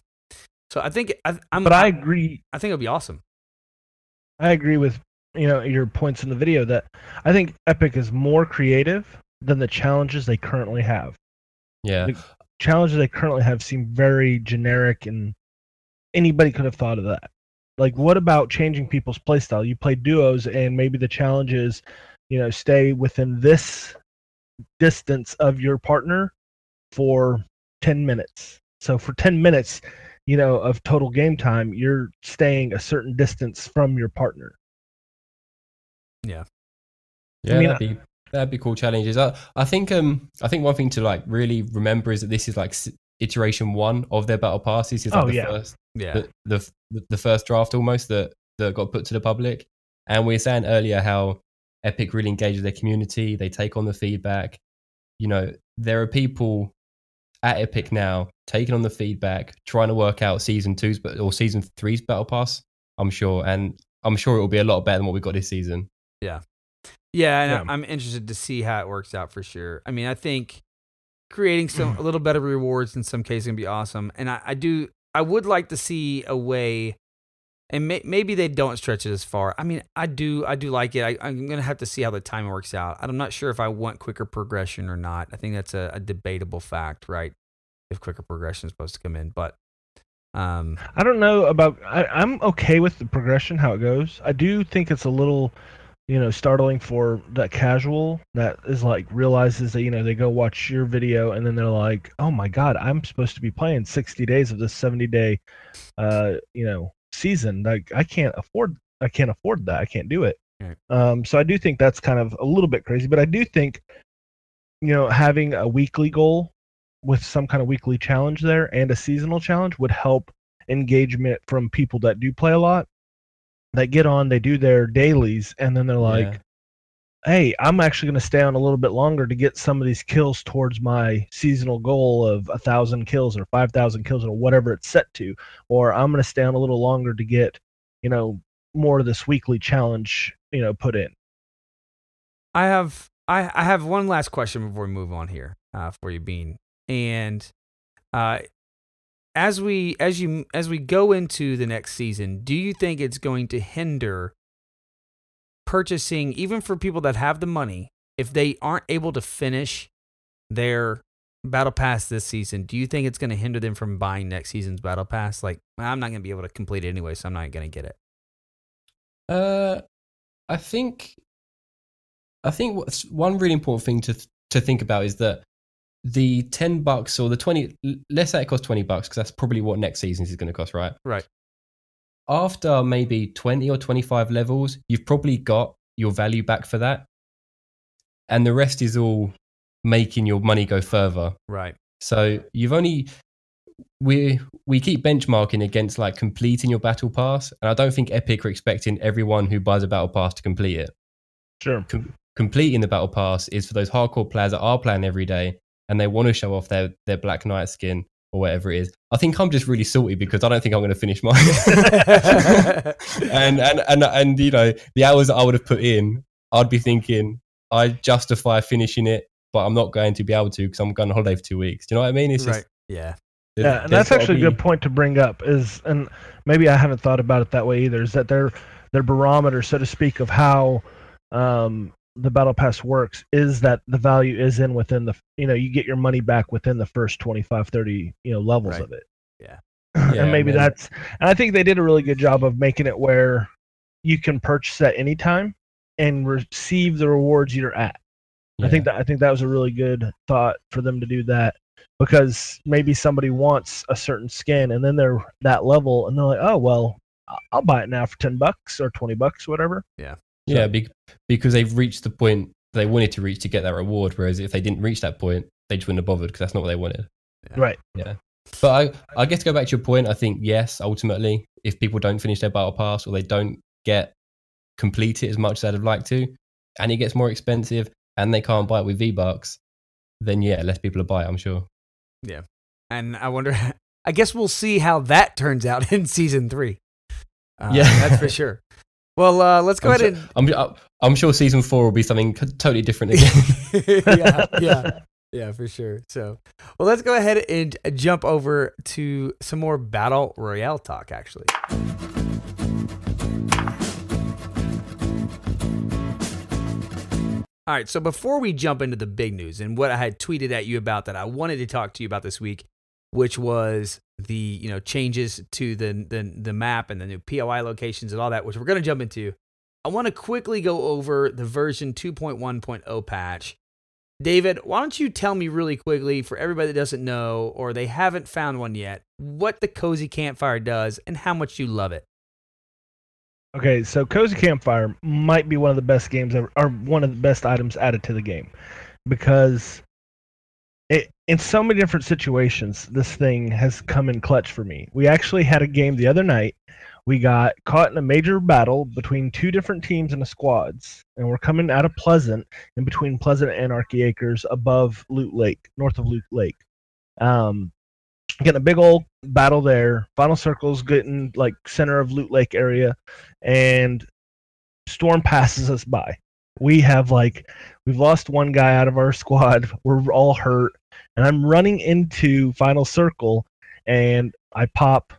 So I think, but I agree. I think it'll be awesome. I agree with your points in the video that I think Epic is more creative than the challenges they currently have. Yeah. The challenges they currently have seem very generic, and anybody could have thought of that. Like, what about changing people's playstyle? You play duos, and maybe the challenge is, stay within this distance of your partner for 10 minutes. So for 10 minutes, of total game time, you're staying a certain distance from your partner. Yeah. Yeah, that'd be cool challenges. I think one thing to like really remember is that this is like iteration 1 of their battle pass. This is like the first draft almost that got put to the public. And we were saying earlier how Epic really engages their community. They take on the feedback. There are people at Epic now taking on the feedback, trying to work out season 2's or season 3's battle pass. I'm sure, and I'm sure it will be a lot better than what we got this season. Yeah, and I'm interested to see how it works out for sure. I mean, I think creating a little better rewards in some cases can be awesome, and I would like to see a way, and maybe they don't stretch it as far. I mean, I do like it. I'm gonna have to see how the timing works out. I'm not sure if I want quicker progression or not. I think that's a debatable fact, right? If quicker progression is supposed to come in, but I don't know about. I'm okay with the progression, how it goes. I do think it's a little, startling for that casual that is like realizes that they go watch your video and then they're like, oh my god, I'm supposed to be playing 60 days of this 70-day, season. Like I can't afford that. I can't do it. Right. So I do think that's kind of a little bit crazy, but I do think, having a weekly goal with some kind of weekly challenge there and a seasonal challenge would help engagement from people that do play a lot. That get on, they do their dailies, and then they're like, hey, I'm actually going to stay on a little bit longer to get some of these kills towards my seasonal goal of 1,000 kills or 5,000 kills or whatever it's set to. Or I'm going to stay on a little longer to get, more of this weekly challenge, put in. I have one last question before we move on here for you, Bean. And as we go into the next season, do you think it's going to hinder purchasing, even for people that have the money, if they aren't able to finish their battle pass this season? Do you think it's going to hinder them from buying next season's battle pass? Like, I'm not going to be able to complete it anyway, so I'm not going to get it. I think what's one really important thing to think about is that the $10 or the 20, let's say it costs $20 because that's probably what next season is going to cost, right? Right. After maybe 20 or 25 levels, you've probably got your value back for that. And the rest is all making your money go further. Right. So we keep benchmarking against like completing your battle pass. And I don't think Epic are expecting everyone who buys a battle pass to complete it. Sure. Completing the battle pass is for those hardcore players that are playing every day and they want to show off their Black Knight skin or whatever it is. I think I'm just really salty because I don't think I'm going to finish mine. and the hours that I would have put in, I'd be thinking I justify finishing it, but I'm not going to be able to because I'm going on holiday for 2 weeks. Do you know what I mean? It's right. Just, yeah. Yeah, and that's actually a good point to bring up and maybe I haven't thought about it that way either, is that their barometer, so to speak, of how the battle pass works is that the value is within the, you get your money back within the first 25, 30, levels right. of it. Yeah. And maybe and I think they did a really good job of making it where you can purchase at any time and receive the rewards you're at. Yeah. I think that was a really good thought for them to do that, because maybe somebody wants a certain skin and then they're that level and they're like, oh, well, I'll buy it now for $10 or $20, whatever. Yeah. So, yeah, because they've reached the point they wanted to reach to get that reward, whereas if they didn't reach that point, they just wouldn't have bothered because that's not what they wanted. Yeah. Right. Yeah. But I guess to go back to your point, I think, yes, ultimately, if people don't finish their battle pass or they don't complete it as much as they'd have liked to, and it gets more expensive and they can't buy it with V-Bucks, then yeah, less people will buy it, I'm sure. Yeah. And I wonder, I guess we'll see how that turns out in season 3. Yeah, that's for sure. Well, let's go ahead and... I'm sure season 4 will be something totally different again. Yeah, for sure. So, well, let's go ahead and jump over to some more Battle Royale talk, actually. All right, so before we jump into the big news and what I had tweeted at you about that I wanted to talk to you about this week, which was the changes to the map and the new POI locations and all that, which we're going to jump into. I want to quickly go over the version 2.1.0 patch. David, why don't you tell me really quickly, for everybody that doesn't know or they haven't found one yet, what the Cozy Campfire does and how much you love it. Okay, so Cozy Campfire might be one of the best games ever, or one of the best items added to the game, because in so many different situations, this thing has come in clutch for me. We actually had a game the other night. We got caught in a major battle between two different teams in the squads, and we're coming out of Pleasant, in between Pleasant and Anarchy Acres, above Loot Lake, north of Loot Lake. Getting a big old battle there. Final Circle's getting like center of Loot Lake area, and Storm passes us by. We've lost one guy out of our squad. We're all hurt, and I'm running into Final Circle, and I pop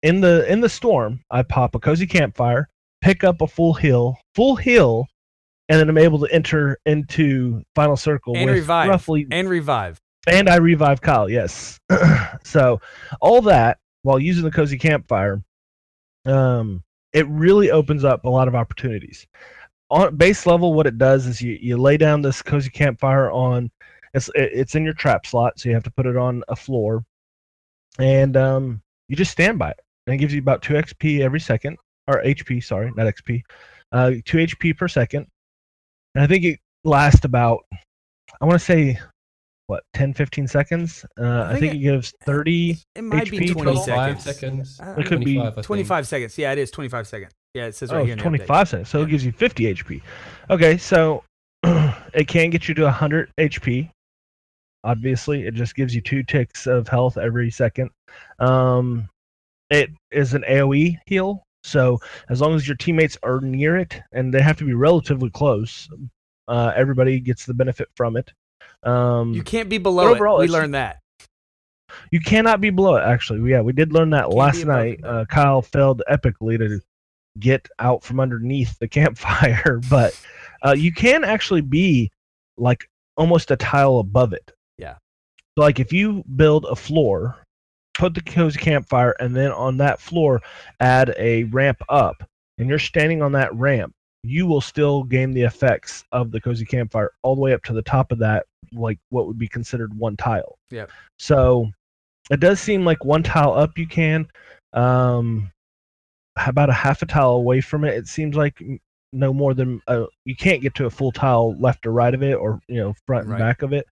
in the storm. I pop a Cozy Campfire, pick up a full heal, and then I'm able to enter into Final Circle and with revive. roughly And revive. And I revive Kyle, yes. So all that while using the Cozy Campfire, it really opens up a lot of opportunities. On base level, what it does is you lay down this Cozy Campfire on, it's in your trap slot, so you have to put it on a floor, and you just stand by it. And it gives you about 2 XP every second, or HP, sorry, not XP, 2 HP per second. And I think it lasts about, I want to say, 10-15 seconds. I think it gives 30 it might HP be 20 seconds. It could be 25 seconds. Yeah, it is 25 seconds. Yeah, it says right here in the 25 seconds. So it gives you 50 HP. Okay, so it can get you to 100 HP. Obviously, it just gives you 2 ticks of health every second. It is an AoE heal, so as long as your teammates are near it, and they have to be relatively close, everybody gets the benefit from it. You can't be below overall, it. We learned that. You cannot be below it, actually. Yeah, we did learn that last night. Kyle failed epically to get out from underneath the campfire, but you can actually be like almost a tile above it. Yeah. So like if you build a floor, put the Cozy Campfire, and then on that floor add a ramp up, and you're standing on that ramp, you will still gain the effects of the Cozy Campfire all the way up to the top of that, like what would be considered one tile. Yeah. So it does seem like one tile up you can. About a half a tile away from it, it seems like no more than you can't get to a full tile left or right of it, or front and back of it.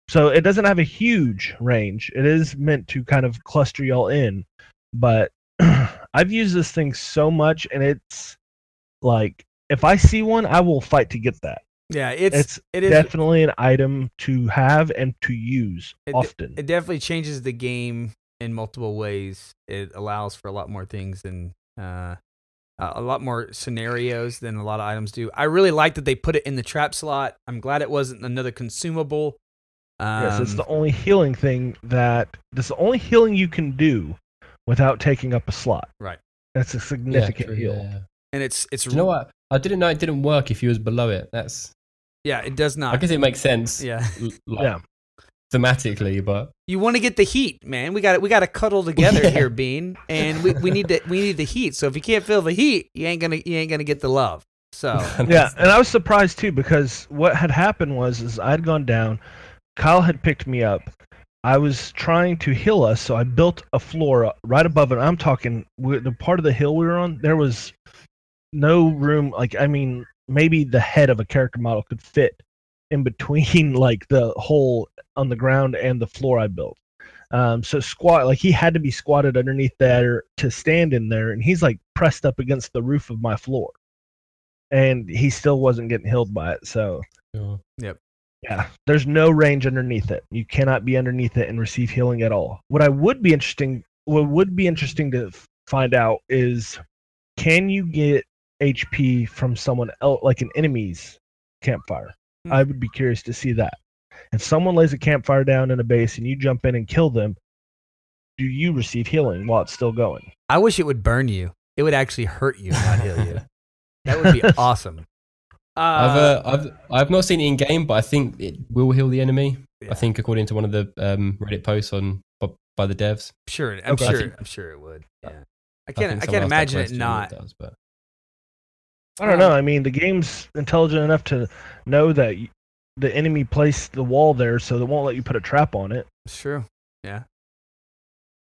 So it doesn't have a huge range. It is meant to kind of cluster y'all in, but I've used this thing so much, and it's like if I see one, I will fight to get that. Yeah, it is definitely an item to have and to use often. It definitely changes the game in multiple ways. It allows for a lot more things and a lot more scenarios than a lot of items do. I really like that they put it in the trap slot. I'm glad it wasn't another consumable. Yes, it's the only healing thing that's the only healing you can do without taking up a slot. Right. That's a significant heal. Yeah. And it's you know what? I didn't know it didn't work if you was below it. It does not. I guess it makes sense. Yeah. Thematically, but you want to get the heat, man. We got to cuddle together here, Bean, and we need the heat. So if you can't feel the heat, you ain't gonna get the love. So yeah, and I was surprised too, because what had happened was I'd gone down, Kyle had picked me up. I was trying to heal us, so I built a floor right above it. I'm talking the part of the hill we were on. There was no room. Like, I mean, maybe the head of a character model could fit in between like the hole on the ground and the floor I built. So he had to be squatted underneath there to stand in there, and he's like pressed up against the roof of my floor, and he still wasn't getting healed by it. So yep. Yeah, there's no range underneath it. You cannot be underneath it and receive healing at all. What would be interesting to find out is, can you get HP from someone else, like an enemy's campfire? I would be curious to see that. If someone lays a campfire down in a base and you jump in and kill them, do you receive healing while it's still going? I wish it would burn you. It would actually hurt you, not heal you. That would be awesome. I've not seen it in game, but I think it will heal the enemy. Yeah. I think according to one of the Reddit posts by the devs. Sure, I'm sure it would. Yeah, I can't imagine it not. Does, but I don't know. I mean, the game's intelligent enough to know that the enemy placed the wall there, so they won't let you put a trap on it. It's true. Yeah.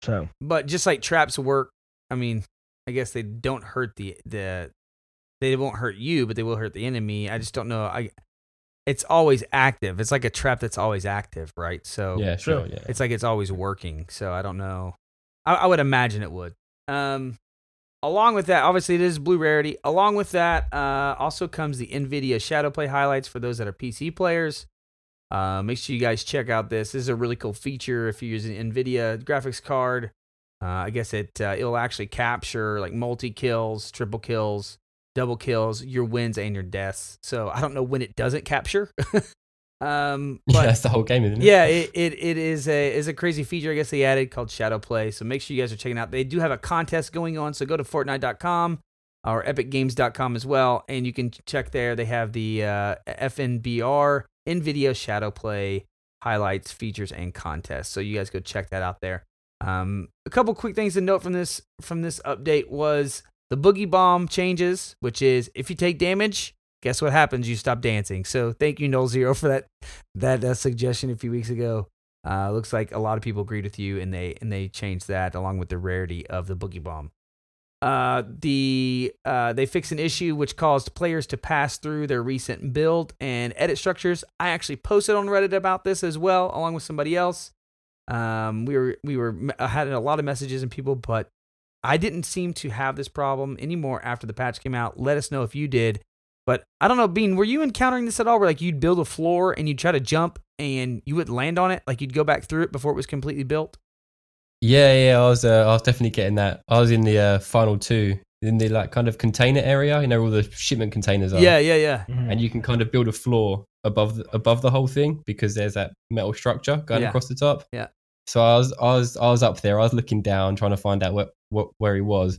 So, but just like traps work, I mean, I guess they don't hurt they won't hurt you, but they will hurt the enemy. I just don't know. It's always active. It's like a trap that's always active, right? So yeah, sure. Yeah. It's like it's always working. So I don't know. I would imagine it would. Along with that, obviously it is blue rarity. Along with that, also comes the NVIDIA Shadowplay highlights for those that are PC players. Make sure you guys check out this. This is a really cool feature if you're using NVIDIA graphics card. I guess it'll actually capture like multi-kills, triple kills, double kills, your wins and your deaths. So I don't know when it doesn't capture. But that's the whole game, isn't it? Yeah, it is a crazy feature I guess they added called Shadowplay. So make sure you guys are checking out. They do have a contest going on, so go to Fortnite.com or EpicGames.com as well, and you can check there. They have the FNBR NVIDIA Shadowplay highlights, features, and contests. So you guys go check that out there. A couple quick things to note from this update was the Boogie Bomb changes, which is if you take damage, guess what happens? You stop dancing. So thank you, Nolxero, for that suggestion a few weeks ago. Looks like a lot of people agreed with you, and they changed that along with the rarity of the Boogie Bomb. They fixed an issue which caused players to pass through their recent build and edit structures. I actually posted on Reddit about this as well, along with somebody else. We had a lot of messages and people, but I didn't seem to have this problem anymore after the patch came out. Let us know if you did. But I don't know, Bean, were you encountering this at all where like you'd build a floor and you'd try to jump and you wouldn't land on it? Like you'd go back through it before it was completely built? Yeah, I was definitely getting that. I was in the final 2, in the like kind of container area, you know, all the shipment containers are. Yeah. Mm-hmm. And you can kind of build a floor above the whole thing because there's that metal structure going across the top. Yeah. So I was up there. I was looking down, trying to find out where he was,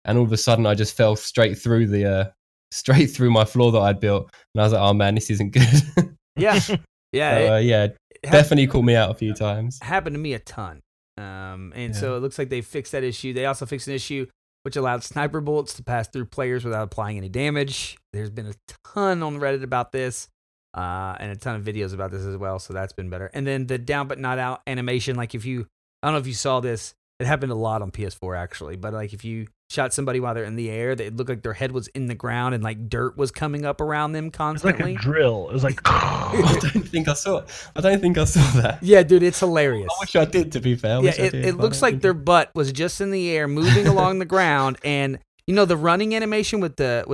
and all of a sudden I just fell straight through my floor that I'd built, and I was like, "Oh man, this isn't good." Yeah. So, definitely caught me out a few times. Happened to me a ton. So it looks like they fixed that issue. They also fixed an issue which allowed sniper bullets to pass through players without applying any damage. There's been a ton on Reddit about this. And a ton of videos about this as well, so that's been better. And then the down but not out animation, like I don't know if you saw this, it happened a lot on PS4 actually, but like if you shot somebody while they're in the air, it looked like their head was in the ground and like dirt was coming up around them constantly. It's like a drill. It was like I don't think I saw that. Yeah, dude, it's hilarious. I wish I did, to be fair. It looks like their butt was just in the air moving along the ground, and you know the running animation with the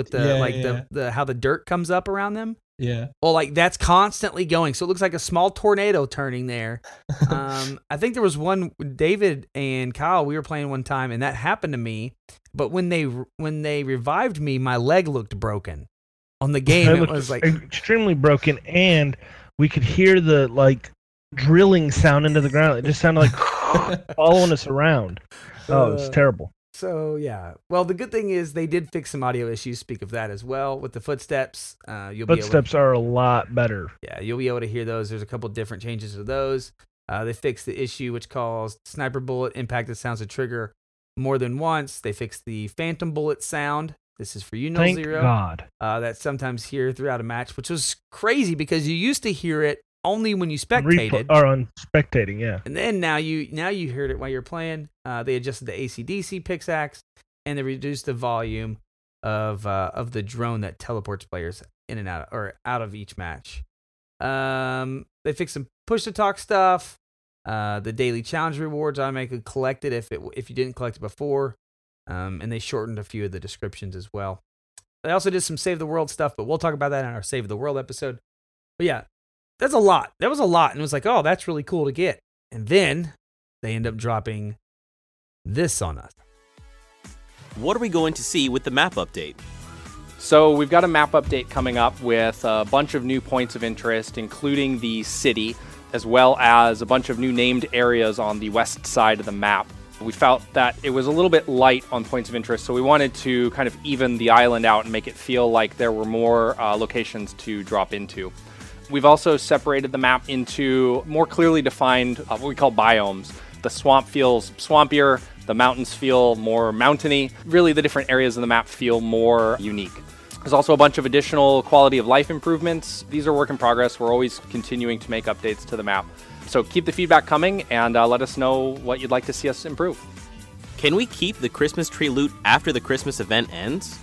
how the dirt comes up around them. Yeah. Well, like that's constantly going. So it looks like a small tornado turning there. I think there was one, David and Kyle, we were playing one time and that happened to me. But when they revived me, my leg looked broken on the game. It was like extremely broken. And we could hear the like drilling sound into the ground. It just sounded like following us around. Oh, it's terrible. So, yeah. Well, the good thing is they did fix some audio issues. Speak of that as well with the footsteps. Footsteps are a lot better. Yeah, you'll be able to hear those. There's a couple different changes to those. They fixed the issue which caused sniper bullet impacted sounds to trigger more than once. They fixed the phantom bullet sound. This is for you, Thank Nolxero. God. That sometimes hear throughout a match, which was crazy because you used to hear it only when you spectated. Or on spectating, yeah. And then now you heard it while you're playing. They adjusted the AC/DC pixaxe, and they reduced the volume of the drone that teleports players in and out of each match. They fixed some push to talk stuff. The daily challenge rewards automatically collected if you didn't collect it before. And they shortened a few of the descriptions as well. They also did some Save the World stuff, but we'll talk about that in our Save the World episode. But yeah. That's a lot. That was a lot. And it was like, oh, that's really cool to get. And then they end up dropping this on us. What are we going to see with the map update? So we've got a map update coming up with a bunch of new points of interest, including the city, as well as a bunch of new named areas on the west side of the map. We felt that it was a little bit light on points of interest, so we wanted to kind of even the island out and make it feel like there were more locations to drop into. We've also separated the map into more clearly defined what we call biomes. The swamp feels swampier, the mountains feel more mountainy. Really, the different areas of the map feel more unique. There's also a bunch of additional quality of life improvements. These are work in progress. We're always continuing to make updates to the map. So keep the feedback coming and let us know what you'd like to see us improve. Can we keep the Christmas tree loot after the Christmas event ends?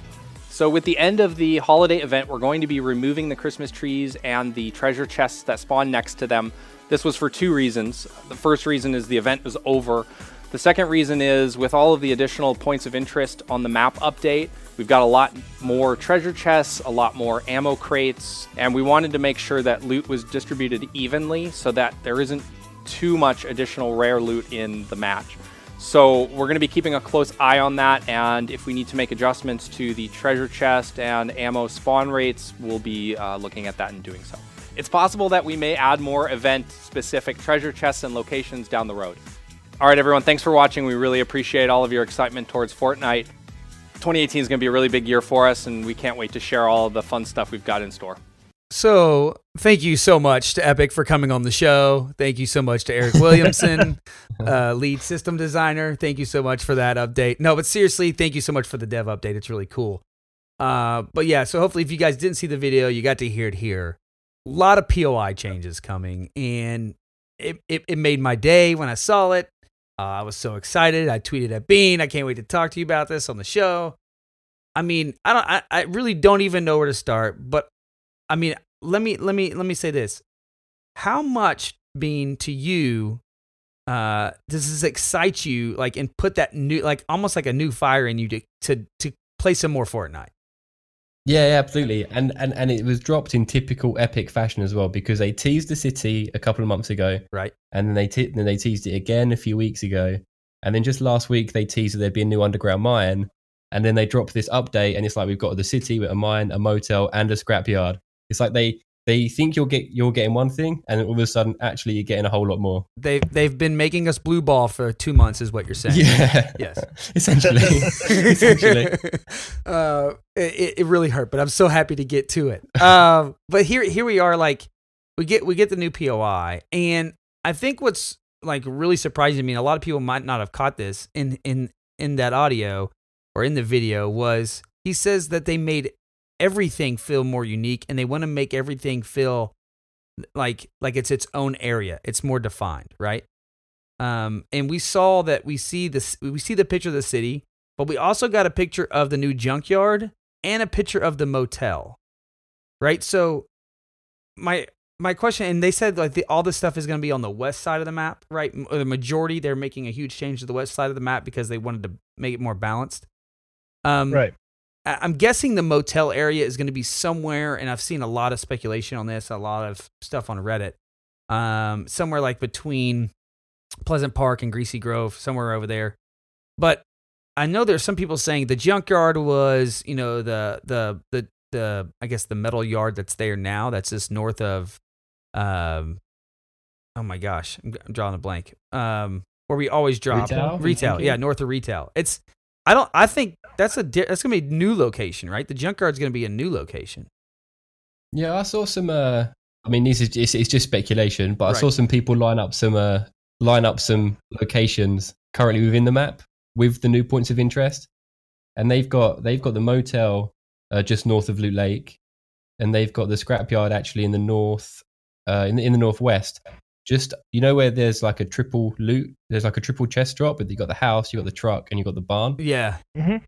So with the end of the holiday event, we're going to be removing the Christmas trees and the treasure chests that spawn next to them. This was for 2 reasons. The first reason is the event was over. The second reason is with all of the additional points of interest on the map update, we've got a lot more treasure chests, a lot more ammo crates, and we wanted to make sure that loot was distributed evenly so that there isn't too much additional rare loot in the match. So we're going to be keeping a close eye on that, and if we need to make adjustments to the treasure chest and ammo spawn rates, we'll be looking at that and doing so. It's possible that we may add more event-specific treasure chests and locations down the road. All right, everyone, thanks for watching. We really appreciate all of your excitement towards Fortnite. 2018 is going to be a really big year for us, and we can't wait to share all of the fun stuff we've got in store. So, thank you so much to Epic for coming on the show. Thank you so much to Eric Williamson, lead system designer. Thank you so much for that update. No, but seriously, thank you so much for the dev update. It's really cool. But yeah, so hopefully if you guys didn't see the video, you got to hear it here. A lot of POI changes coming, and it made my day when I saw it. I was so excited. I tweeted at Bean. I can't wait to talk to you about this on the show. I mean, I really don't even know where to start. But I mean, let me say this: how much, Bean, to you does this excite you? Like, and put that new, like, almost like a new fire in you to play some more Fortnite. Yeah, absolutely. And it was dropped in typical Epic fashion as well, because they teased the city a couple of months ago. Right. And then they teased it again a few weeks ago. And then just last week, they teased that there'd be a new underground mine. And then they dropped this update, and it's like, we've got the city with a mine, a motel, and a scrapyard. It's like they think you're getting one thing, and then all of a sudden, actually, you're getting a whole lot more. They've been making us blue ball for 2 months, is what you're saying. Yeah. Yes. Essentially. It really hurt, but I'm so happy to get to it. But here we are. Like, we get the new POI, and I think what's like really surprising me, and a lot of people might not have caught this in that audio or in the video, was he says that they made everything feel more unique, and they want to make everything feel like it's its own area. It's more defined, right? And we saw that we see the picture of the city, but we also got a picture of the new junkyard and a picture of the motel, right? So my question, and they said like all this stuff is going to be on the west side of the map, right? The majority, they're making a huge change to the west side of the map because they wanted to make it more balanced. Right. I'm guessing the motel area is going to be somewhere, and I've seen a lot of speculation on this, a lot of stuff on Reddit, somewhere like between Pleasant Park and Greasy Grove, somewhere over there. But I know there's some people saying the junkyard was, you know, the I guess the metal yard that's there now, that's just north of, oh my gosh, I'm drawing a blank. Where we always drop retail, yeah, north of retail. I think that's gonna be a new location, right? The junkyard's gonna be a new location. Yeah, I saw some. I mean, it's just speculation, but I saw some people line up some locations currently within the map with the new points of interest, and they've got the motel just north of Loot Lake, and they've got the scrapyard actually in the north, in the northwest. Just, you know, where there's like a triple loot, there's like a triple chest drop, but you got the house, you got the truck, and you got the barn. Yeah. Mm-hmm.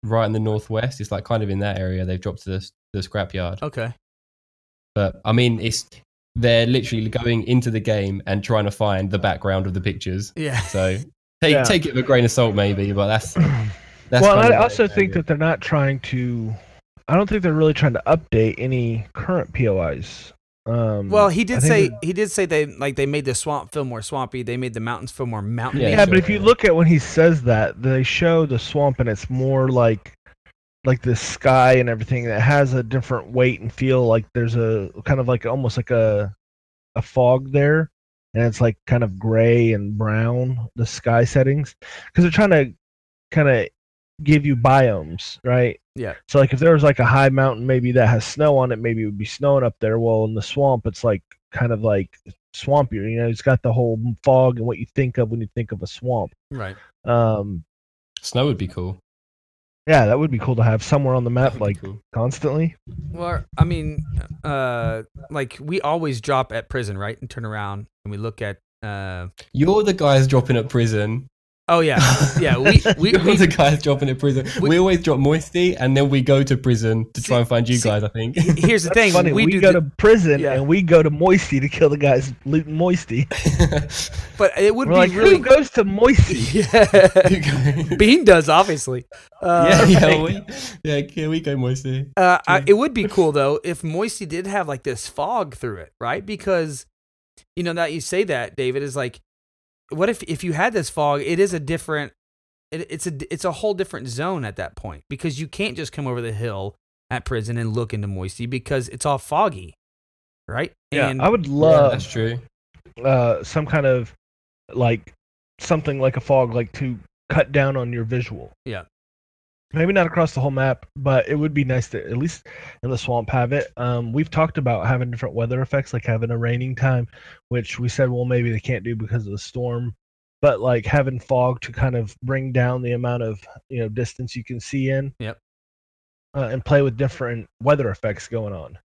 Right in the northwest, it's like kind of in that area. They've dropped to the scrapyard. Okay. But I mean, they're literally going into the game and trying to find the background of the pictures. Yeah. So take it with a grain of salt, maybe. But that's well, I also think that they're not trying to. I don't think they're really trying to update any current POIs. Well, he did say they made the swamp feel more swampy. They made the mountains feel more mountainy. Yeah, but if you look at when he says that, they show the swamp and it's more like the sky and everything that has a different weight and feel. Like there's a kind of like almost like a fog there, and it's like kind of gray and brown, the sky settings, because they're trying to kind of give you biomes, right? Yeah. So like if there was like a high mountain maybe that has snow on it, maybe it would be snowing up there. Well, in the swamp, it's like kind of like swampier. You know, it's got the whole fog and what you think of when you think of a swamp. Right. Snow would be cool. Yeah, that would be cool to have somewhere on the map, like cool. constantly. Well, I mean, like we always drop at prison, right? And turn around and we look at. You're the guys dropping at prison. Oh yeah, yeah. You're the guys dropping at prison. We always drop Moisty, and then we go to prison to try and find you guys. I think. Here's the thing: funny. We go to prison and we go to Moisty to kill the guys looting Moisty. But it would be like, really. Who goes to Moisty? Yeah. Bean does, obviously. We go Moisty. It would be cool though if Moisty did have like this fog through it, right? Because you know that you say that, David, is like. What if you had this fog? It is a different. It's a whole different zone at that point because you can't just come over the hill at prison and look into Moisty because it's all foggy, right? Yeah, and I would love. That's true. Some kind of like something like a fog, like to cut down on your visual. Yeah. Maybe not across the whole map, but it would be nice to at least in the swamp have it. We've talked about having different weather effects, like having a raining time, which we said, well, maybe they can't do because of the storm, but like having fog to kind of bring down the amount of distance you can see in. Yep. And play with different weather effects going on.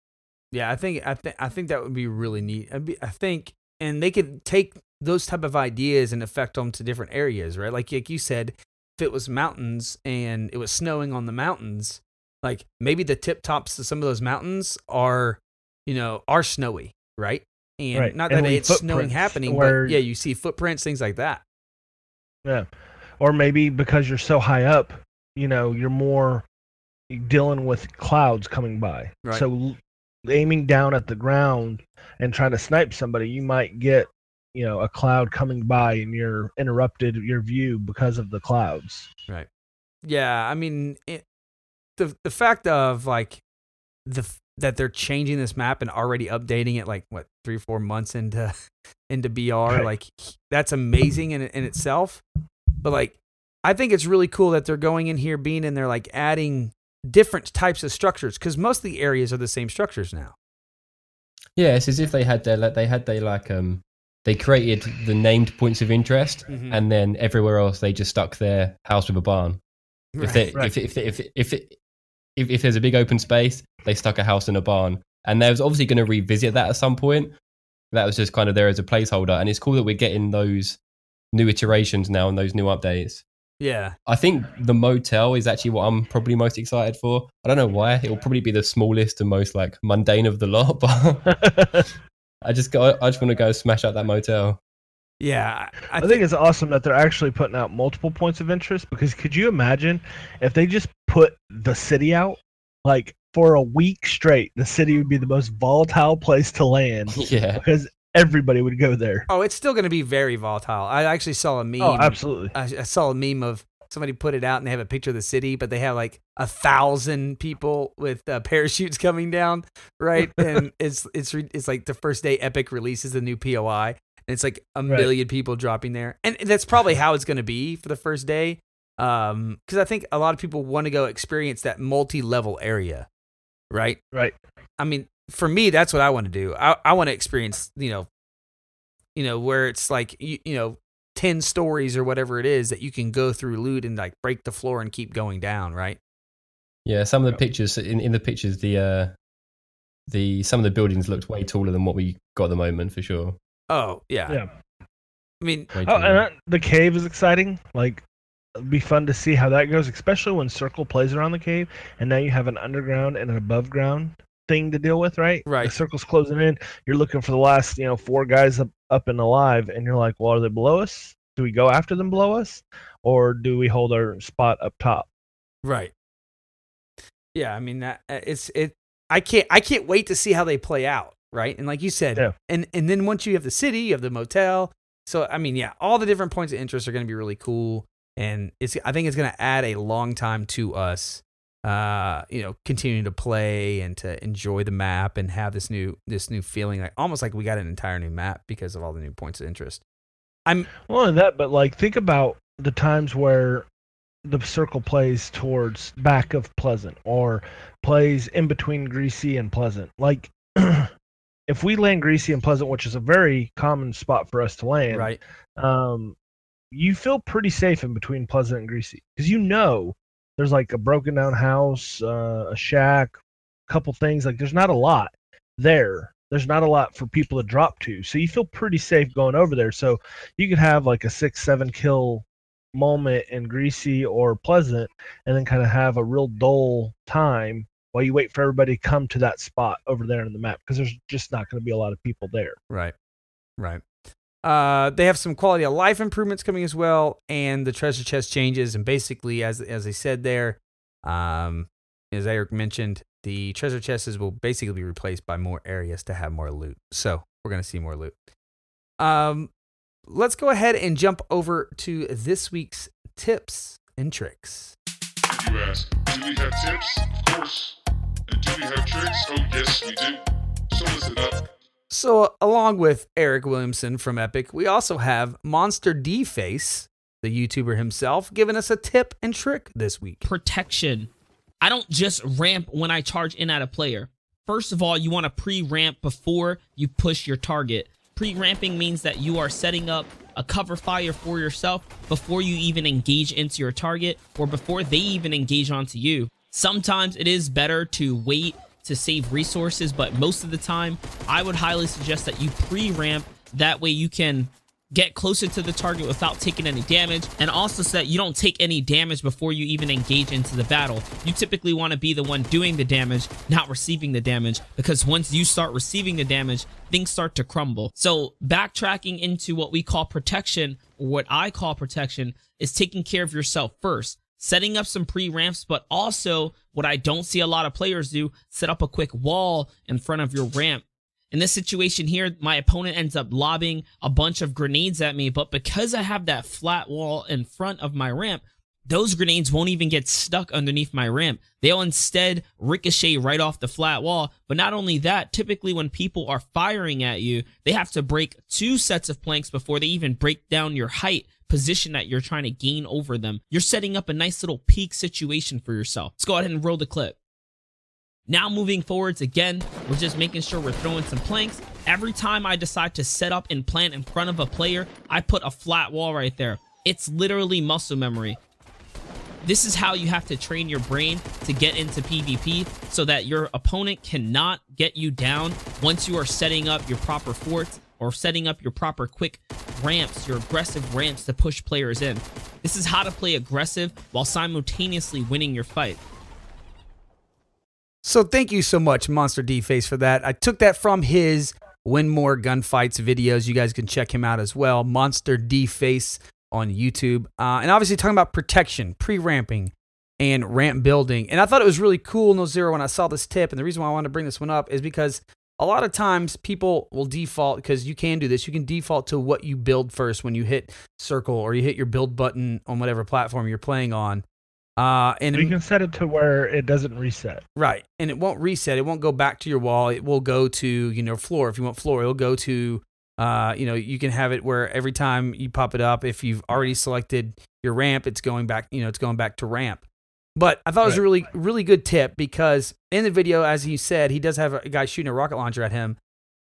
Yeah, I think that would be really neat. I think, and they could take those type of ideas and affect them to different areas, right? Like you said. If it was mountains and it was snowing on the mountains, like maybe the tip tops of some of those mountains are snowy, right? And not that it's snowing happening, but yeah, you see footprints, things like that. Yeah. Or maybe because you're so high up, you're more dealing with clouds coming by. Right. So aiming down at the ground and trying to snipe somebody, you might get a cloud coming by and you're interrupted your view because of the clouds. Right. Yeah. I mean, the fact of like that they're changing this map and already updating it like 3 or 4 months into BR, right. Like that's amazing in itself. But like, I think it's really cool that they're going in here, being in there, like adding different types of structures because most of the areas are the same structures now. Yeah, it's as if they created the named points of interest, and then everywhere else they just stuck their house with a barn. Right. If there's a big open space, they stuck a house in a barn, and they was obviously going to revisit that at some point. That was just kind of there as a placeholder, and it's cool that we're getting those new iterations now and those new updates. Yeah, I think the motel is actually what I'm probably most excited for. I don't know why. It will probably be the smallest and most like mundane of the lot, but. I just want to go smash out that motel. Yeah, I think it's awesome that they're actually putting out multiple points of interest because could you imagine if they just put the city out like for a week straight? The city would be the most volatile place to land. Yeah, because everybody would go there. Oh, it's still going to be very volatile. I actually saw a meme. Oh, absolutely. I saw a meme of somebody put it out and they have a picture of the city, but they have like 1,000 people with parachutes coming down, right? And it's like the first day Epic releases the new POI, and it's like a million people dropping there, and that's probably how it's going to be for the first day, because I think a lot of people want to go experience that multi-level area, right? Right. I mean, for me, that's what I want to do. I want to experience, where it's like 10 stories or whatever it is that you can go through loot and like break the floor and keep going down, right? Yeah, some of the pictures in the pictures, some of the buildings looked way taller than what we got at the moment for sure. Oh yeah, yeah. I mean, the cave is exciting. Like, it'd be fun to see how that goes, especially when Circle plays around the cave, and now you have an underground and an above ground thing to deal with, right? Right. The Circle's closing in. You're looking for the last 4 guys up and alive, and you're like, well, are they below us? Do we go after them below us, or do we hold our spot up top? Right. Yeah, I mean I can't wait to see how they play out, right? And like you said, and then once you have the city, you have the motel. So I mean, yeah, all the different points of interest are going to be really cool, and I think it's going to add a long time to us continuing to play and to enjoy the map and have this new feeling, like almost like we got an entire new map because of all the new points of interest. Well, only that, but like think about the times where the circle plays towards back of Pleasant or plays in between Greasy and Pleasant. Like if we land Greasy and Pleasant, which is a very common spot for us to land, right? You feel pretty safe in between Pleasant and Greasy because there's like a broken down house, a shack, a couple things. Like there's not a lot there. There's not a lot for people to drop to, so you feel pretty safe going over there. So you could have like a 6-7 kill moment in Greasy or Pleasant, and then kind of have a real dull time while you wait for everybody to come to that spot over there on the map because there's just not going to be a lot of people there. Right. They have some quality of life improvements coming as well, and the treasure chest changes. And basically, as I said there, as Eric mentioned, the treasure chests will basically be replaced by more areas to have more loot. So we're going to see more loot. Let's go ahead and jump over to this week's tips and tricks. You ask, do we have tips? Of course. And do we have tricks? Oh, yes, we do. So listen up. So, along with Eric Williamson from Epic, we also have MonsterDFace, the YouTuber himself, giving us a tip and trick this week. Protection. I don't just ramp when I charge in at a player. First of all, you want to pre-ramp before you push your target. Pre-ramping means that you are setting up a cover fire for yourself before you even engage into your target or before they even engage onto you. Sometimes it is better to wait to save resources, but most of the time, I would highly suggest that you pre-ramp. That way you can get closer to the target without taking any damage, and also so that you don't take any damage before you even engage into the battle. You typically want to be the one doing the damage, not receiving the damage, because once you start receiving the damage, things start to crumble. So backtracking into what we call protection, or what I call protection, is taking care of yourself first. Setting up some pre-ramps, but also what I don't see a lot of players do, set up a quick wall in front of your ramp. In this situation here, my opponent ends up lobbing a bunch of grenades at me, but because I have that flat wall in front of my ramp, those grenades won't even get stuck underneath my ramp. They'll instead ricochet right off the flat wall. But not only that, typically when people are firing at you, they have to break 2 sets of planks before they even break down your height position that you're trying to gain over them. You're setting up a nice little peak situation for yourself. Let's go ahead and roll the clip. Now moving forwards again, we're just making sure we're throwing some planks. Every time I decide to set up and plant in front of a player, I put a flat wall right there. It's literally muscle memory. This is how you have to train your brain to get into PvP so that your opponent cannot get you down once you are setting up your proper forts or setting up your proper quick ramps, your aggressive ramps to push players in. This is how to play aggressive while simultaneously winning your fight. So thank you so much, MonsterDFace, for that. I took that from his Win More Gunfights videos. You guys can check him out as well. MonsterDFace on YouTube. And obviously talking about protection, pre-ramping, and ramp building. And I thought it was really cool, Nolxero, when I saw this tip. And the reason why I wanted to bring this one up is because a lot of times people will default, because you can do this, you can default to what you build first when you hit circle or you hit your build button on whatever platform you're playing on. And you can set it to where it doesn't reset. Right. And it won't reset. It won't go back to your wall. It will go to, floor. If you want floor, it'll go to, you can have it where every time you pop it up, if you've already selected your ramp, it's going back, it's going back to ramp. But I thought it was a really, really good tip because in the video, as he said, he does have a guy shooting a rocket launcher at him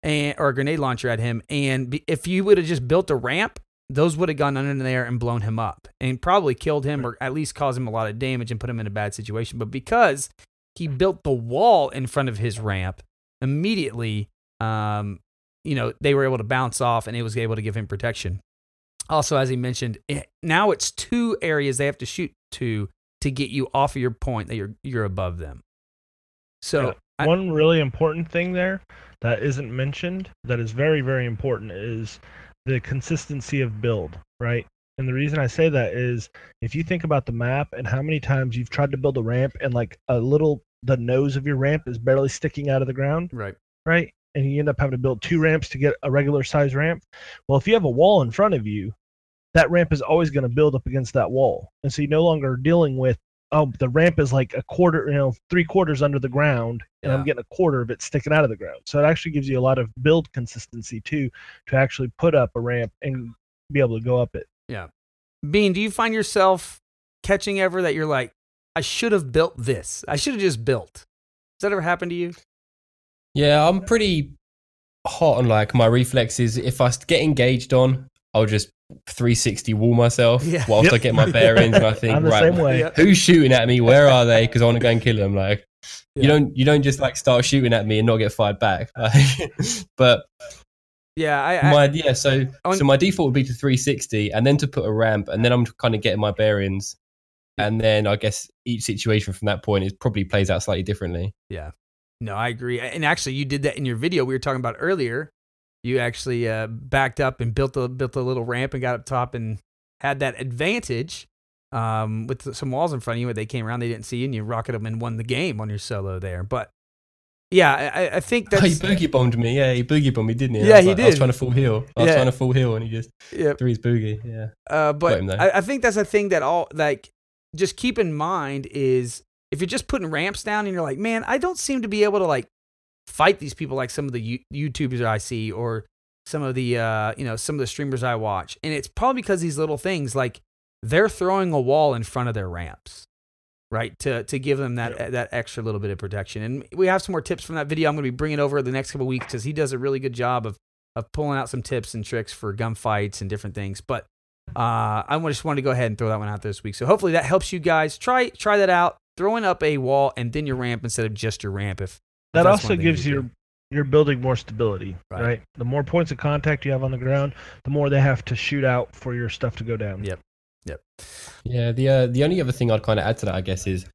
or a grenade launcher at him. And if you would have just built a ramp, those would have gone under there and blown him up and probably killed him or at least caused him a lot of damage and put him in a bad situation. But because he built the wall in front of his ramp, immediately, they were able to bounce off and it was able to give him protection. Also, as he mentioned, now it's 2 areas they have to shoot to get you off of your point that you're above them. So one really important thing there that isn't mentioned that is very, very important is the consistency of build, right? And the reason I say that is if you think about the map and how many times you've tried to build a ramp and like the nose of your ramp is barely sticking out of the ground, right? And you end up having to build 2 ramps to get a regular size ramp. Well, if you have a wall in front of you, that ramp is always going to build up against that wall. And so you no longer are dealing with oh, the ramp is like a quarter, 3/4 under the ground, and I'm getting a quarter of it sticking out of the ground. So it actually gives you a lot of build consistency too, to actually put up a ramp and be able to go up it. Yeah. Bean, do you find yourself catching ever that you're like, I should have built this. I should have just built. Has that ever happened to you? Yeah, I'm pretty hot on like my reflexes. If I get engaged on, I'll just 360 wall myself whilst I get my bearings, and I think, I'm the same way. Who's shooting at me? Where are they? Because I want to go and kill them. Like, you don't just like start shooting at me and not get fired back. But so my default would be to 360, and then to put a ramp, and then I'm kind of getting my bearings, and then I guess each situation from that point it probably plays out slightly differently. Yeah, no, I agree. And actually, you did that in your video we were talking about earlier. You actually backed up and built a little ramp and got up top and had that advantage with some walls in front of you. When they came around, they didn't see you, and you rocketed them and won the game on your solo there. But yeah, I think that's... he boogie bombed me. Yeah, he boogie bombed me, didn't he? Yeah, he did. I was trying to full heal. I was trying to full heal, and he just threw his boogie. Yeah. But I think that's a thing that all like just keep in mind is if you're just putting ramps down and you're like, man, I don't seem to be able to like fight these people like some of the YouTubers I see or some of the some of the streamers I watch, and it's probably because these little things like they're throwing a wall in front of their ramps, right, to give them that extra little bit of protection. And we have some more tips from that video I'm going to be bringing over the next couple of weeks because he does a really good job of pulling out some tips and tricks for gunfights and different things. But I just wanted to go ahead and throw that one out this week. So hopefully that helps you guys. Try that out, throwing up a wall and then your ramp instead of just your ramp. That also gives your building more stability, right? The more points of contact you have on the ground, the more they have to shoot out for your stuff to go down. Yep. Yeah, the only other thing I'd kind of add to that, I guess, is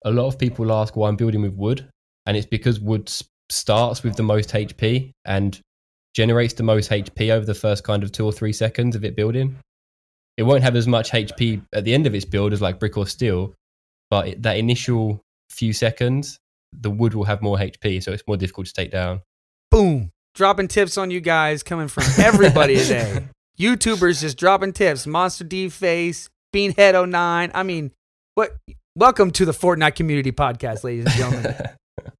a lot of people ask why I'm building with wood, and it's because wood starts with the most HP and generates the most HP over the first kind of 2 or 3 seconds of it building. It won't have as much HP at the end of its build as like brick or steel, but that initial few seconds, the wood will have more HP, so it's more difficult to take down. Boom. Dropping tips on you guys coming from everybody today. YouTubers just dropping tips. MonsterDFace, BeanHead09. I mean, welcome to the Fortnite Community Podcast, ladies and gentlemen.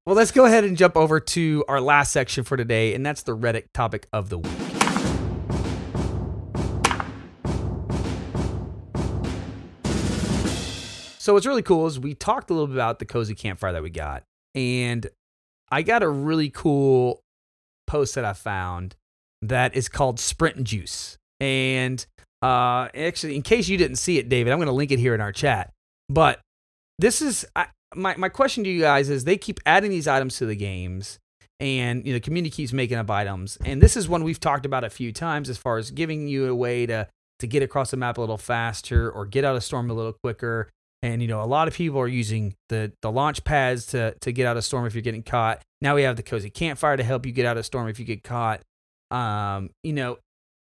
Well, let's go ahead and jump over to our last section for today, and that's the Reddit topic of the week. So what's really cool is we talked a little bit about the cozy campfire that we got. And I got a really cool post that I found that is called Sprint and Juice. And actually, in case you didn't see it, David, I'm going to link it here in our chat. But this is my question to you guys is they keep adding these items to the games, and the community keeps making up items. And this is one we've talked about a few times as far as giving you a way to get across the map a little faster or get out of storm a little quicker. And, a lot of people are using the launch pads to get out of storm if you're getting caught. Now we have the cozy campfire to help you get out of storm if you get caught.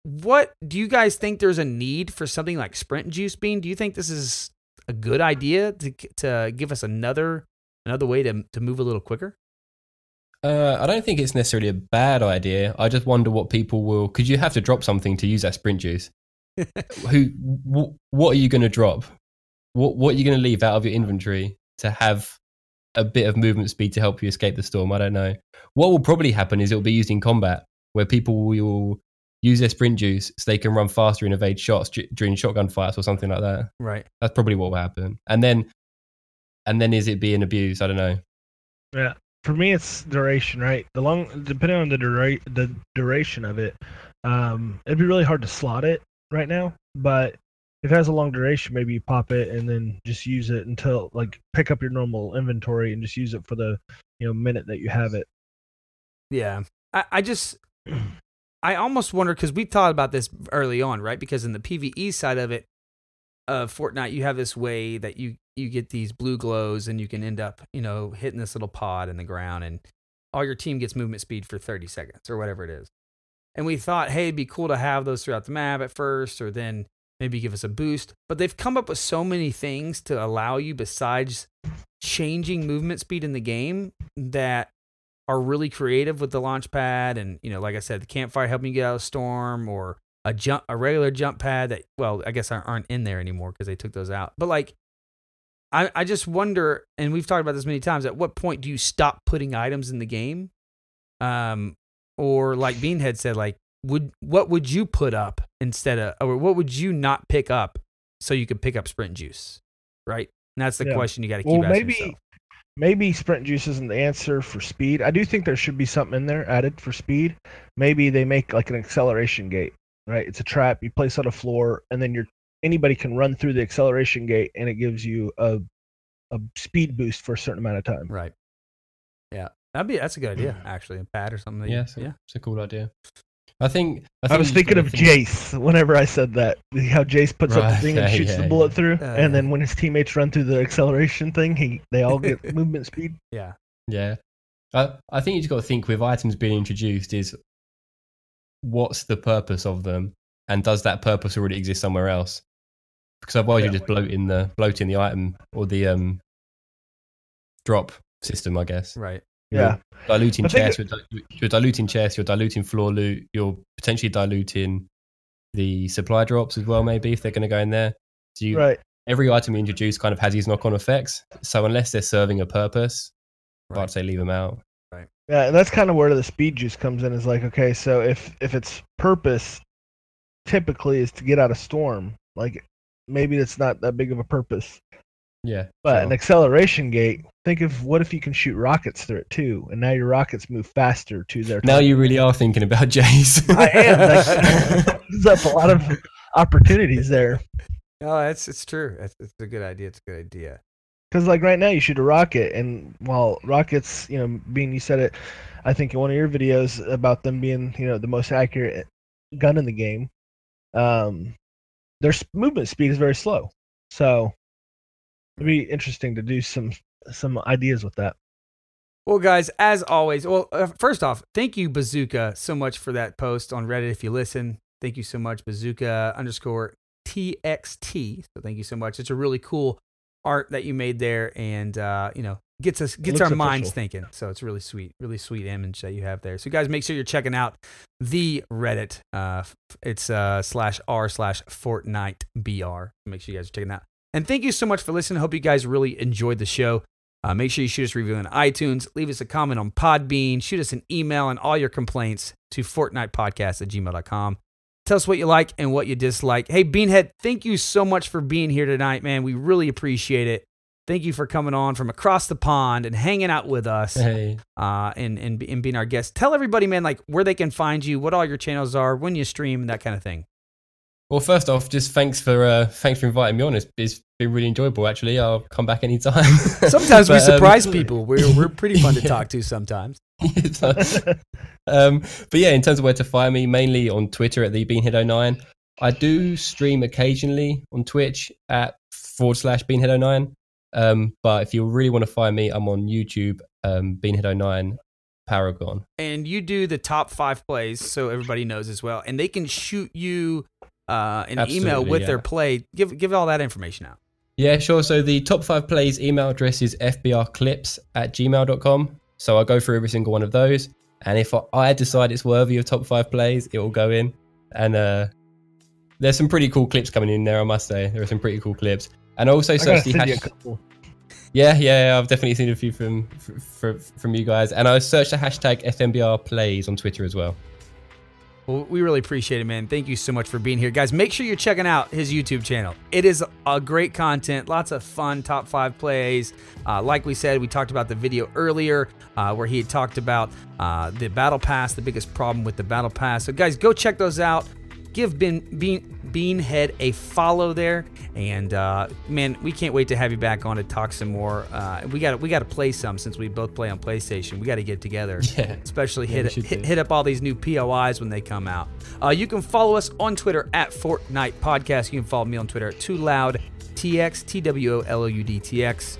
What do you guys think there's a need for something like Sprint Juice, Bean? Do you think this is a good idea to give us another way to move a little quicker? I don't think it's necessarily a bad idea. I just wonder what people will, because you have to drop something to use that Sprint Juice. What are you going to drop? What are you going to leave out of your inventory to have a bit of movement speed to help you escape the storm? I don't know. What will probably happen is it will be used in combat, where people will use their sprint juice so they can run faster and evade shots during shotgun fights or something like that. Right. That's probably what will happen. And then is it being abused? I don't know. Yeah. For me, it's duration, right? Depending on the duration of it, it'd be really hard to slot it right now, but if it has a long duration, maybe you pop it and then just use it until, like, pick up your normal inventory and just use it for the minute that you have it. Yeah, I almost wonder, because we thought about this early on, right? Because in the PvE side of it, Fortnite, you have this way that you get these blue glows and you can end up hitting this little pod in the ground and all your team gets movement speed for 30 seconds or whatever it is. And we thought, hey, it'd be cool to have those throughout the map at first, or then maybe give us a boost. But they've come up with so many things to allow you besides changing movement speed in the game that are really creative with the launch pad. And, like I said, the campfire helping you get out of storm, or a regular jump pad that, well, I guess aren't in there anymore because they took those out. But like, I just wonder, and we've talked about this many times, at what point do you stop putting items in the game? Or like BeanHead said, like, what would you put up instead of, or what would you not pick up so you could pick up sprint juice, right? And that's the question you got to keep asking yourself. Maybe sprint juice isn't the answer for speed. I do think there should be something in there added for speed. Maybe they make like an acceleration gate, right? It's a trap you place on a floor, and then anybody can run through the acceleration gate, and it gives you a speed boost for a certain amount of time. Right. Yeah, that's a good idea, actually. A pad or something. It's a cool idea. I was thinking of Jace whenever I said that. How Jace puts up the thing and shoots the bullet through, and then when his teammates run through the acceleration thing, they all get movement speed. Yeah. Yeah. I think you just got to think with items being introduced is what's the purpose of them, and does that purpose already exist somewhere else? Because otherwise you're just bloating the item or the drop system, I guess. Right. Yeah. Diluting chests, you're diluting chests, you're diluting floor loot, you're potentially diluting the supply drops as well, maybe, if they're going to go in there. So every item you introduce kind of has these knock-on effects. So unless they're serving a purpose, I'd say leave them out. Right. Yeah, and that's kind of where the speed juice comes in, is like, okay, so if its purpose typically is to get out of storm, like maybe it's not that big of a purpose. Yeah. But an acceleration gate, think of what if you can shoot rockets through it too, and now your rockets move faster to their Now you really are thinking about Jace. I am. There's up a lot of opportunities there. No, it's true. It's a good idea. It's a good idea. Because like right now you shoot a rocket, and while rockets, Bean, you said it, I think in one of your videos about them being, the most accurate gun in the game, their movement speed is very slow. So it'd be interesting to do some ideas with that. Well, guys, as always, first off, thank you, Bazooka, so much for that post on Reddit. If you listen, thank you so much, Bazooka_TXT. So thank you so much. It's a really cool art that you made there, and gets our minds thinking. So it's really sweet image that you have there. So guys, make sure you're checking out the Reddit. It's /r/FortniteBR. Make sure you guys are checking that out. And thank you so much for listening. I hope you guys really enjoyed the show. Make sure you shoot us a review on iTunes. Leave us a comment on Podbean. Shoot us an email and all your complaints to FortnitePodcast@gmail.com. Tell us what you like and what you dislike. Hey, Beanhead, thank you so much for being here tonight, man. We really appreciate it. Thank you for coming on from across the pond and hanging out with us. Hey. And being our guest. Tell everybody, man, like where they can find you, what all your channels are, when you stream, and that kind of thing. Well, first off, just thanks for inviting me on. It's been really enjoyable, actually. I'll come back anytime. Sometimes we surprise people. We're pretty fun to talk to sometimes. But yeah, in terms of where to find me, mainly on Twitter at the BeanHead09. I do stream occasionally on Twitch at /BeanHead09. But if you really want to find me, I'm on YouTube, BeanHead09 Paragon. And you do the top 5 plays, so everybody knows as well. And they can shoot you an email with their play. Give all that information out. Yeah, sure. So the top 5 plays email address is fbrclips@gmail.com. So I'll go through every single one of those. And if I decide it's worthy of top 5 plays, it will go in. And there's some pretty cool clips coming in there, I must say. There are some pretty cool clips. And also search the hashtag. Yeah, I've definitely seen a few from you guys. And I searched the hashtag FMBR plays on Twitter as well. Well, we really appreciate it, man. Thank you so much for being here. Guys, make sure you're checking out his YouTube channel. It is a great content, lots of fun top 5 plays. Like we said, we talked about the video earlier where he had talked about the Battle Pass, the biggest problem with the Battle Pass. So guys, go check those out. Give BeanHead a follow there, and man, we can't wait to have you back on to talk some more. We got to play some, since we both play on PlayStation. We got to get together, especially hit up all these new POIs when they come out. You can follow us on Twitter at Fortnite Podcast. You can follow me on Twitter at TwoLoud, TX, TWOLOUDTX,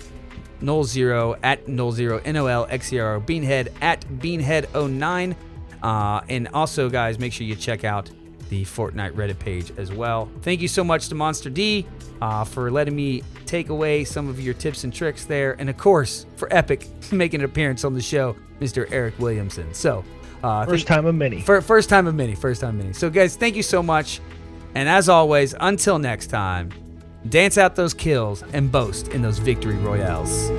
Nolxero at Nolxero, NOLXERO, BeanHead at BeanHead09, and also, guys, make sure you check out the Fortnite Reddit page as well. Thank you so much to Monster D for letting me take away some of your tips and tricks there, and of course for Epic making an appearance on the show, Mr. Eric Williamson. So first time of many. First time of many. So guys, thank you so much, and as always, until next time, dance out those kills, and boast in those victory royales.